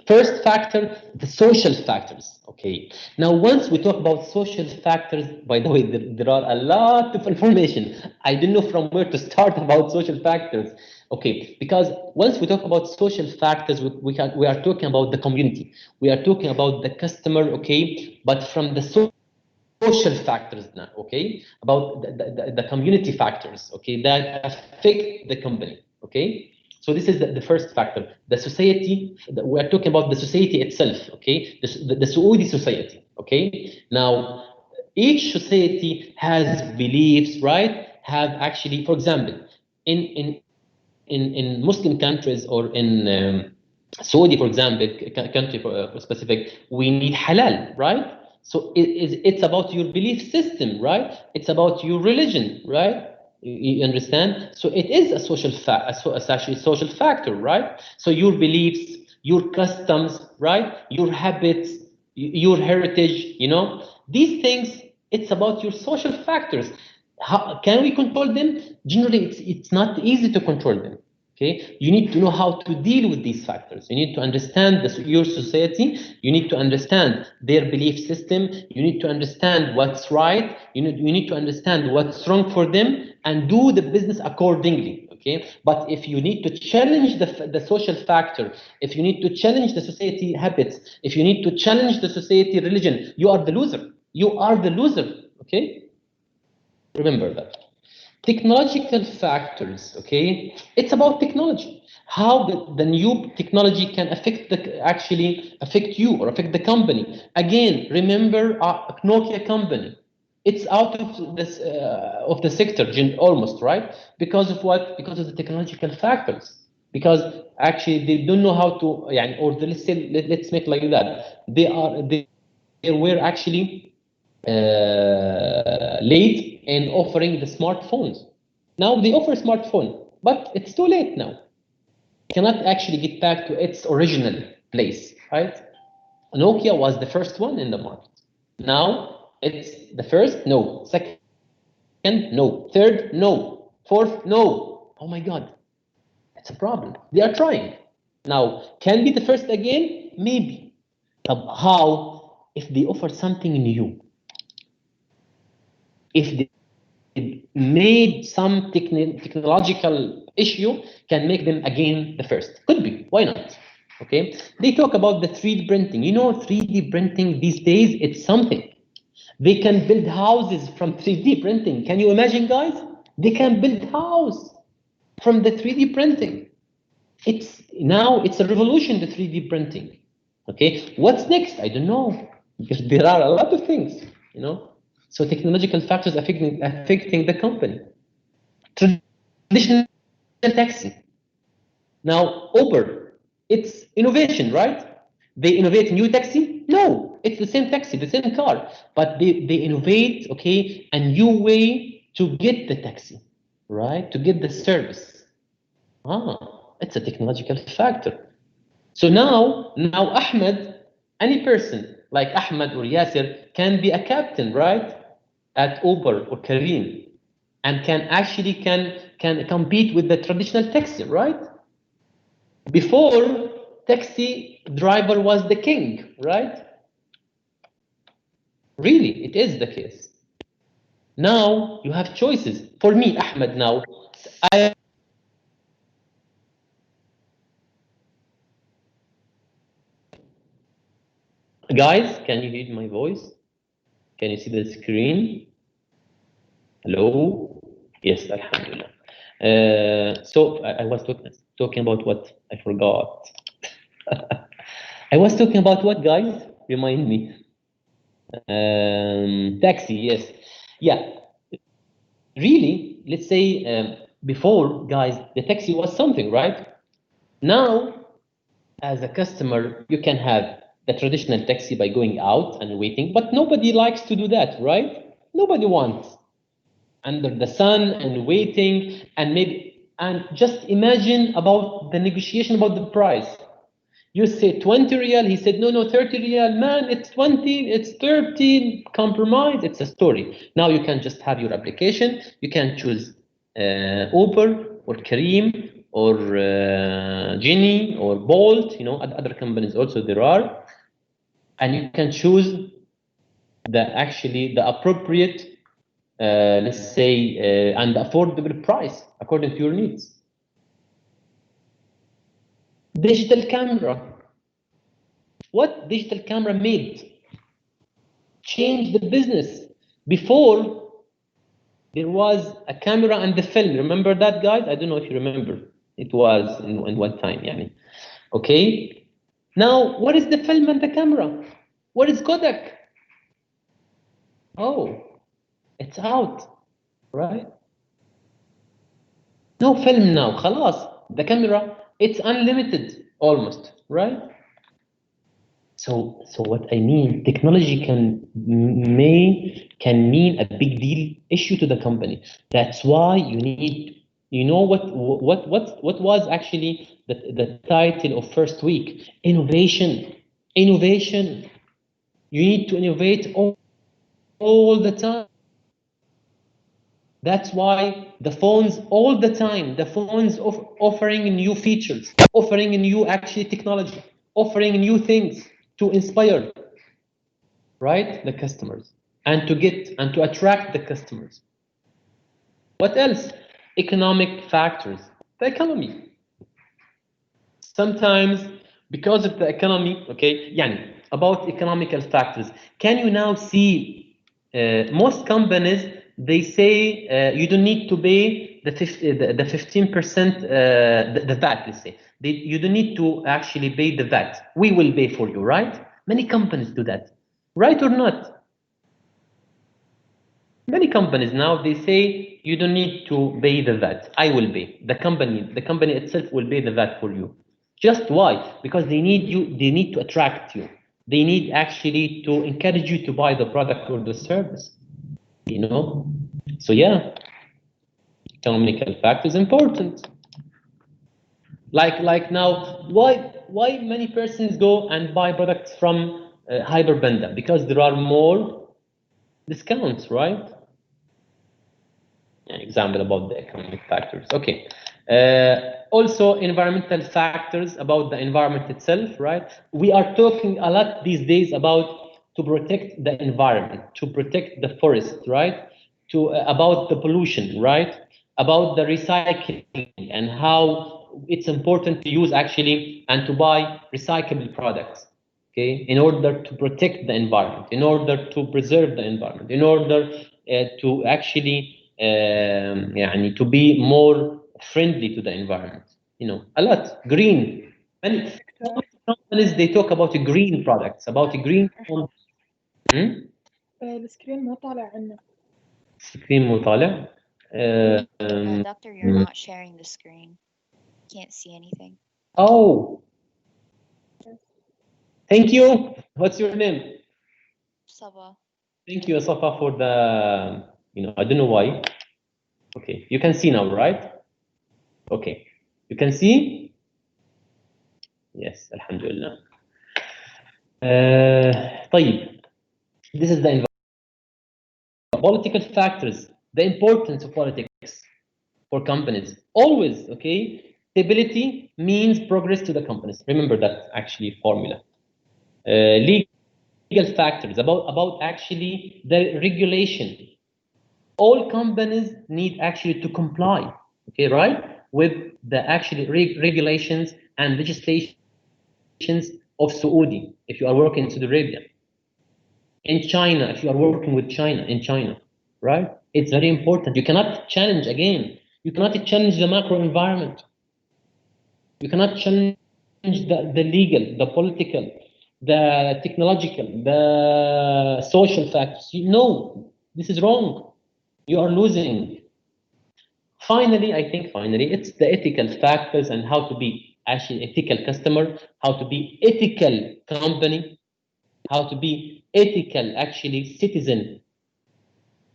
Speaker 1: First factor, the social factors. Okay. Now, once we talk about social factors, by the way, there are a lot of information. I don't know from where to start about social factors. Okay, because once we talk about social factors, we are talking about the community. We are talking about the customer. Okay, but from the social factors now. Okay, about the community factors. Okay, that affect the company. Okay. So this is the first factor. The society, we are talking about the society itself, okay? The Saudi society, okay? Now, each society has beliefs, right? Have actually, for example, in Muslim countries or in Saudi, for example, country for specific, we need halal, right? So it's about your belief system, right? It's about your religion, right? You understand? So it is a social actually social factor, right? So your beliefs, your customs, right? Your habits, your heritage, you know, these things, it's about your social factors. How can we control them? Generally, it's not easy to control them. Okay, you need to know how to deal with these factors. You need to understand your society. You need to understand their belief system. You need to understand what's right. You need to understand what's wrong for them and do the business accordingly. Okay, but if you need to challenge the social factor, if you need to challenge the society habits, if you need to challenge the society religion, you are the loser. You are the loser. Okay, remember that. Technological factors, okay? It's about technology. How the new technology can actually affect you or affect the company. Again, remember Nokia company. It's out of the sector almost, right? Because of what? Because of the technological factors. Because actually they don't know how to, or let's make like that. They were actually late in offering the smartphones. Now they offer a smartphone, but it's too late now. It cannot actually get back to its original place, right? Nokia was the first one in the market. Now it's the first, no. Second, no. Third, no. Fourth, no. Oh my God, it's a problem. They are trying. Now, can be the first again? Maybe. How? If they offer something new. If they made some technological issue, can make them again the first. Could be, why not? Okay, they talk about the 3D printing. You know, 3D printing these days, it's something. They can build houses from 3D printing. Can you imagine, guys? They can build house from the 3D printing. Now it's a revolution, the 3D printing. Okay, what's next? I don't know. There are a lot of things, you know. So technological factors affecting the company. Traditional taxi. Now Uber, it's innovation, right? They innovate new taxi? No, it's the same taxi, the same car, but they innovate, okay, a new way to get the taxi, right? To get the service. It's a technological factor. So now Ahmed, any person like Ahmed or Yasser can be a captain, right? At Uber or Careem, and can compete with the traditional taxi, right? Before, taxi driver was the king, right? Really, it is the case. Now you have choices. For me, Ahmed, now guys, can you hear my voice? Can you see the screen? Hello? Yes, alhamdulillah. So I was talking about what? I forgot. I was talking about what, guys? Remind me. Taxi, yes. Yeah. Really, let's say before, guys, the taxi was something, right? Now, as a customer, you can have the traditional taxi by going out and waiting, but nobody likes to do that, right? Nobody wants under the sun and waiting, and maybe And just imagine about the negotiation about the price. You say 20 real, he said, no, 30 real, man, it's 20, it's 30, compromise, it's a story. Now you can just have your application, you can choose Uber or Careem or Genie or Bolt, you know, other companies also there are, and you can choose the appropriate, let's say, and affordable price according to your needs. Digital camera. What digital camera made? Changed the business. Before, there was a camera and the film. Remember that, guys? I don't know if you remember. It was in one time, yani. Okay. Now, what is the film and the camera? What is Kodak? Oh, it's out, right? No film now. خلاص. The camera, it's unlimited almost, right? So what I mean, technology can mean a big deal issue to the company. That's why you need, you know, what was actually the title of first week? Innovation. Innovation. You need to innovate all the time. That's why the phones all the time, the phones offering new features, offering new actually technology, offering new things to inspire, right, the customers, and to get and to attract the customers. What else? Economic factors. The economy. Sometimes because of the economy, okay, yani, about economical factors. Can you now see most companies, they say you don't need to pay the 15%, the VAT, let's say. You don't need to actually pay the VAT. We will pay for you, right? Many companies do that, right or not? Many companies now, they say you don't need to pay the VAT. I will pay. The company itself will pay the VAT for you. Just why? Because they need you, they need to attract you. They need actually to encourage you to buy the product or the service. You know? So yeah, economical fact is important. Like now, why many persons go and buy products from Hyperbenda? Because there are more discounts, right? An example about the economic factors. Okay. Also, environmental factors about the environment itself, right? We are talking a lot these days about to protect the environment, to protect the forest, right? To about the pollution, right? About the recycling and how it's important to use actually and to buy recyclable products. Okay, in order to protect the environment, in order to preserve the environment, in order to actually يعني to be more friendly to the environment. You know, a lot green. Many companies they talk about green products, about green.
Speaker 2: السكرين ما طالع عنا.
Speaker 1: Screen مو طالع.
Speaker 6: Doctor, you're not sharing the screen. Can't see anything.
Speaker 1: Oh, thank you. What's your name?
Speaker 6: Saba.
Speaker 1: Thank you, Safa, for the, you know, I don't know why. Okay, you can see now, right? Okay, you can see? Yes, alhamdulillah. طيب, this is the political factors, the importance of politics for companies. Always, okay? Stability means progress to the companies. Remember that actually formula. Legal factors about actually the regulation. All companies need actually to comply, okay, right, with the actually regulations and legislations of Saudi if you are working in Saudi Arabia. In China, if you are working with China, in China, right? It's very important. You cannot challenge again. You cannot challenge the macro environment. You cannot challenge the legal, the political, the technological, the social factors. No, this is wrong. You are losing. Finally, I think it's the ethical factors and how to be actually ethical customer, how to be ethical company, how to be ethical actually citizen.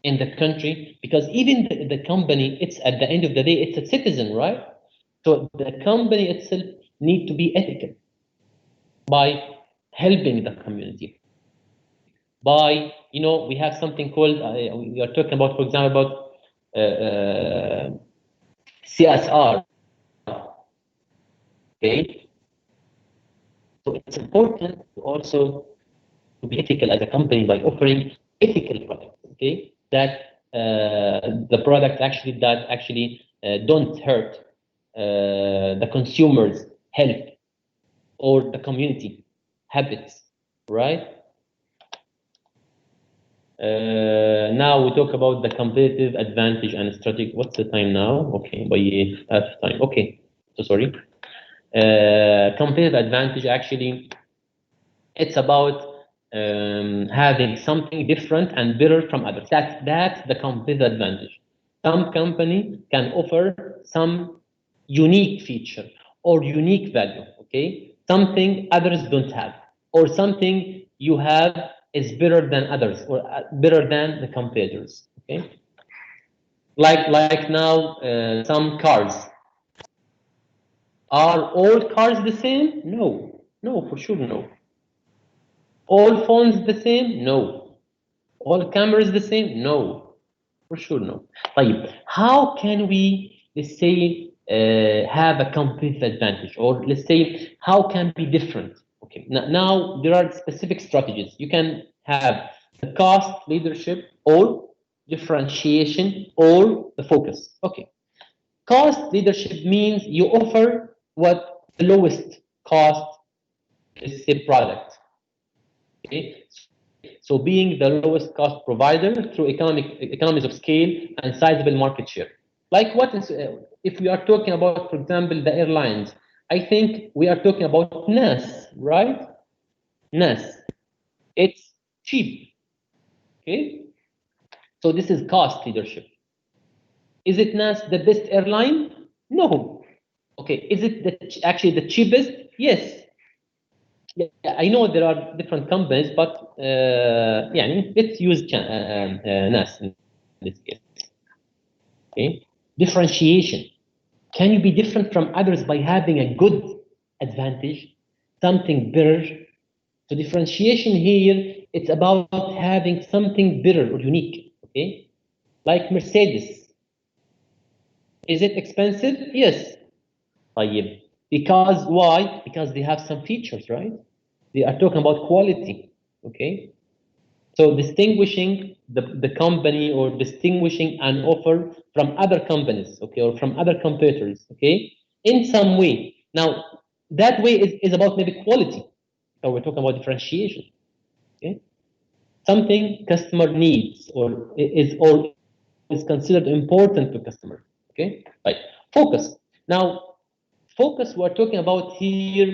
Speaker 1: in the country, because even the company, it's at the end of the day, it's a citizen, right? So the company itself need to be ethical by helping the community. By, you know, we have something called, we are talking about, for example, about CSR. Okay, so it's important to also to be ethical as a company by offering ethical products. Okay, that the product actually don't hurt the consumer's health or the community habits, right? Now we talk about the competitive advantage and strategy. What's the time now? Okay, by half time. Okay, so sorry. Competitive advantage, actually, it's about having something different and better from others. That's the competitive advantage. Some company can offer some unique feature or unique value, okay? Something others don't have, or something you have is better than others, or better than the competitors, okay? Like now, some cars. Are all cars the same? No, no, for sure, no. All phones the same? No. All cameras the same? No, for sure, no. طيب, how can we, let's say, have a competitive advantage, or let's say, how can be different? Okay, now there are specific strategies. You can have the cost leadership, or differentiation, or the focus. Okay, cost leadership means you offer what the lowest cost, let's say, product. Okay, so being the lowest cost provider through economies of scale and sizable market share. Like what is, if we are talking about, for example, the airlines, I think we are talking about NAS, right? NAS, it's cheap, okay? So this is cost leadership. Is it NAS the best airline? No. Okay, is it actually the cheapest? Yes. Yeah, I know there are different companies, but يعني let's use NAS in this case. Okay, differentiation. Can you be different from others by having a good advantage, something better? So differentiation here, it's about having something better or unique. Okay, like Mercedes. Is it expensive? Yes. طيب. Because why? Because they have some features, right? They are talking about quality, okay? So distinguishing the company, or distinguishing an offer from other companies, okay, or from other competitors, okay, in some way. Now, that way is about maybe quality. So we're talking about differentiation, okay? Something customer needs, or is considered important to customer, okay? Right, focus. Now, focus we're talking about here,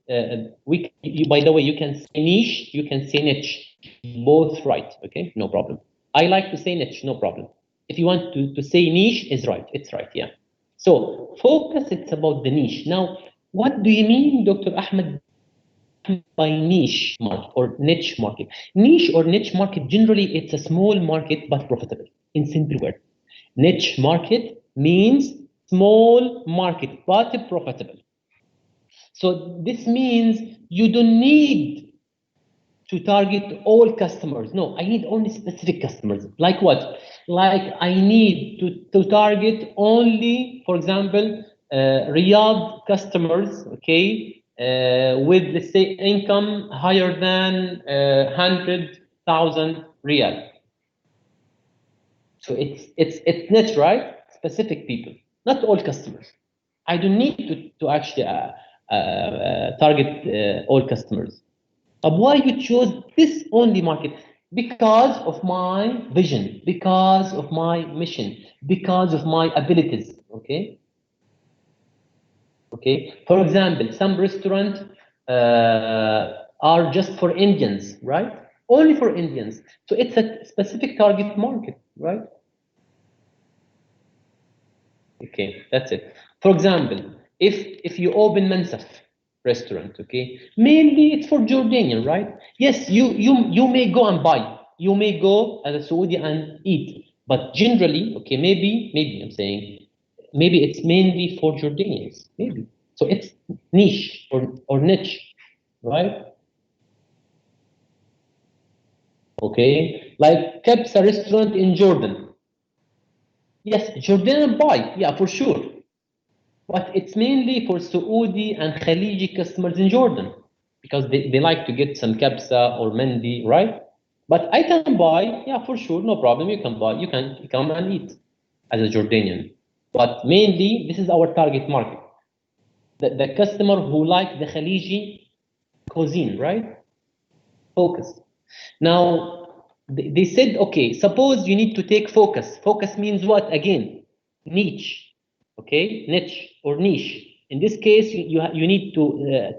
Speaker 1: by the way, you can say niche, you can say niche, both right, okay, no problem. I like to say niche, no problem. If you want to say niche, is right, it's right, yeah. So focus, it's about the niche. Now, what do you mean, Dr. Ahmed, by niche market or niche market? Niche or niche market, generally it's a small market but profitable, in simple words. Niche market means small market but profitable. So this means you don't need to target all customers. No, I need only specific customers. Like what? Like I need to target only, for example, Riyadh customers, okay, with, let's say, income higher than 100,000 riyal. So it's niche, right? Specific people, not all customers. I don't need to actually target all customers. But why you chose this only market? Because of my vision, because of my mission, because of my abilities. Okay. Okay. For example, some restaurants are just for Indians, right? Only for Indians. So it's a specific target market, right? Okay, that's it. For example, if you open Mansaf restaurant, okay, mainly it's for Jordanian, right? Yes, you may go and buy. you may go as a Saudi and eat. But generally, okay, maybe I'm saying, maybe it's mainly for Jordanians, maybe. So it's niche or niche, right? Okay, like Kebsa restaurant in Jordan. Yes, Jordanian buy, yeah, for sure. But it's mainly for Saudi and Khaliji customers in Jordan because they like to get some Kebsa or Mendi, right? But I can buy, yeah, for sure, no problem. You can buy, you can come and eat as a Jordanian. But mainly, this is our target market. The customer who like the Khaliji cuisine, right? Focus. Now, they said, okay, suppose you need to take focus. Focus means what? Again, niche, okay? Niche or niche. In this case, you need to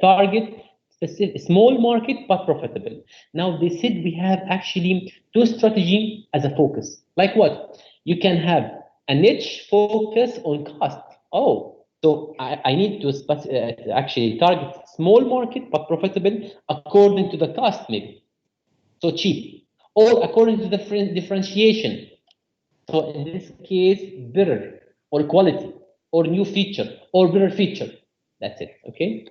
Speaker 1: target specific, small market, but profitable. Now, they said we have actually two strategies as a focus. Like what? You can have a niche focus on cost. Oh, so I need to actually target small market, but profitable according to the cost, maybe. So cheap, or according to the differentiation. So in this case, better, or quality, or new feature, or better feature. That's it, okay?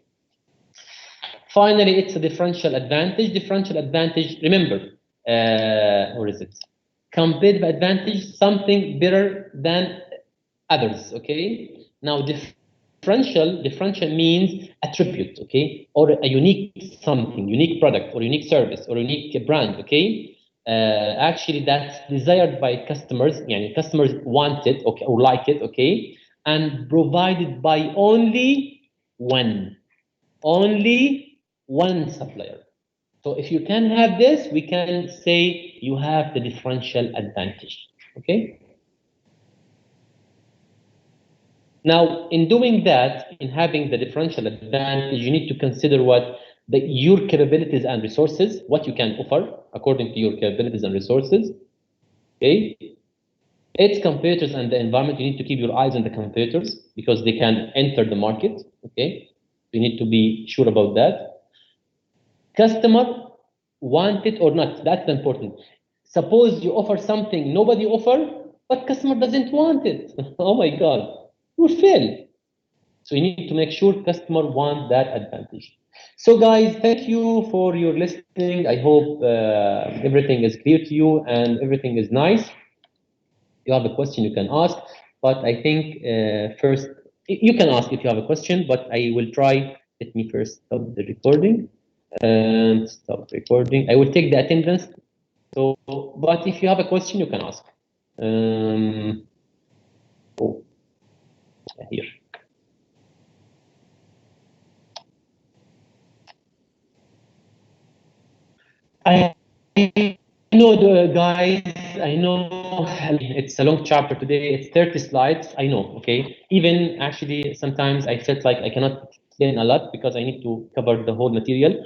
Speaker 1: Finally, it's a differential advantage. Differential advantage, remember, what is it? Competitive advantage, something better than others, okay? Now, differential means attribute, okay? Or a unique something, unique product, or unique service, or unique brand, okay? Actually, that's desired by customers, yani customers want it, okay, or like it, okay? And provided by only one supplier. So if you can have this, we can say you have the differential advantage, okay? Now, in doing that, in having the differential advantage, you need to consider what your capabilities and resources, what you can offer according to your capabilities and resources, okay? Its competitors and the environment, you need to keep your eyes on the competitors because they can enter the market, okay? You need to be sure about that. Customer want it or not, that's important. Suppose you offer something nobody offer, but customer doesn't want it. Oh my God, you will fail. So you need to make sure customer want that advantage. So guys, thank you for your listening. I hope everything is clear to you and everything is nice. If you have a question, you can ask, but I think first, you can ask if you have a question, but I will try. Let me first stop the recording and stop recording. I will take the attendance. So, but if you have a question, you can ask. Oh, here. I know the guys, I know it's a long chapter today, it's 30 slides, I know, okay? Even actually, sometimes I felt like I cannot explain a lot because I need to cover the whole material.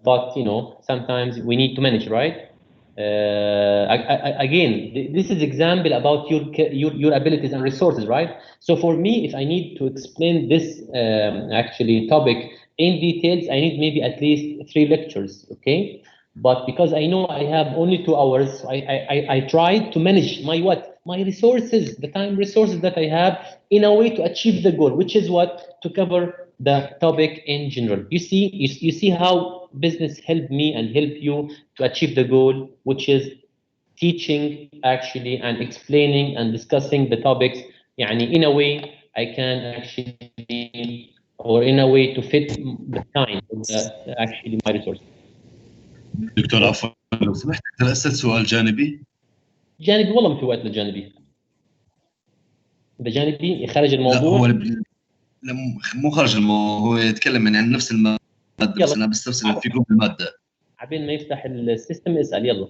Speaker 1: But, you know, sometimes we need to manage, right? Again, this is example about your abilities and resources, right? So for me, if I need to explain this actually topic in details, I need maybe at least 3 lectures, okay? But because I know I have only 2 hours, I try to manage my what? My resources, the time resources that I have in a way to achieve the goal, which is what? To cover the topic in general. You see how business helped me and help you to achieve the goal, which is teaching actually and explaining and discussing the topics يعني in a way I can actually or in a way to fit the time actually my resources.
Speaker 4: دكتور عفوا لو سمحت اقدر اسال سؤال جانبي؟
Speaker 1: جانبي والله ما في وقت للجانبي. بجانبي خارج الموضوع.
Speaker 4: لا مو خارج الموضوع، هو يتكلم عن نفس الماده بس انا بستفسر في جروب الماده.
Speaker 1: عبين ما يفتح السيستم اسال يلا.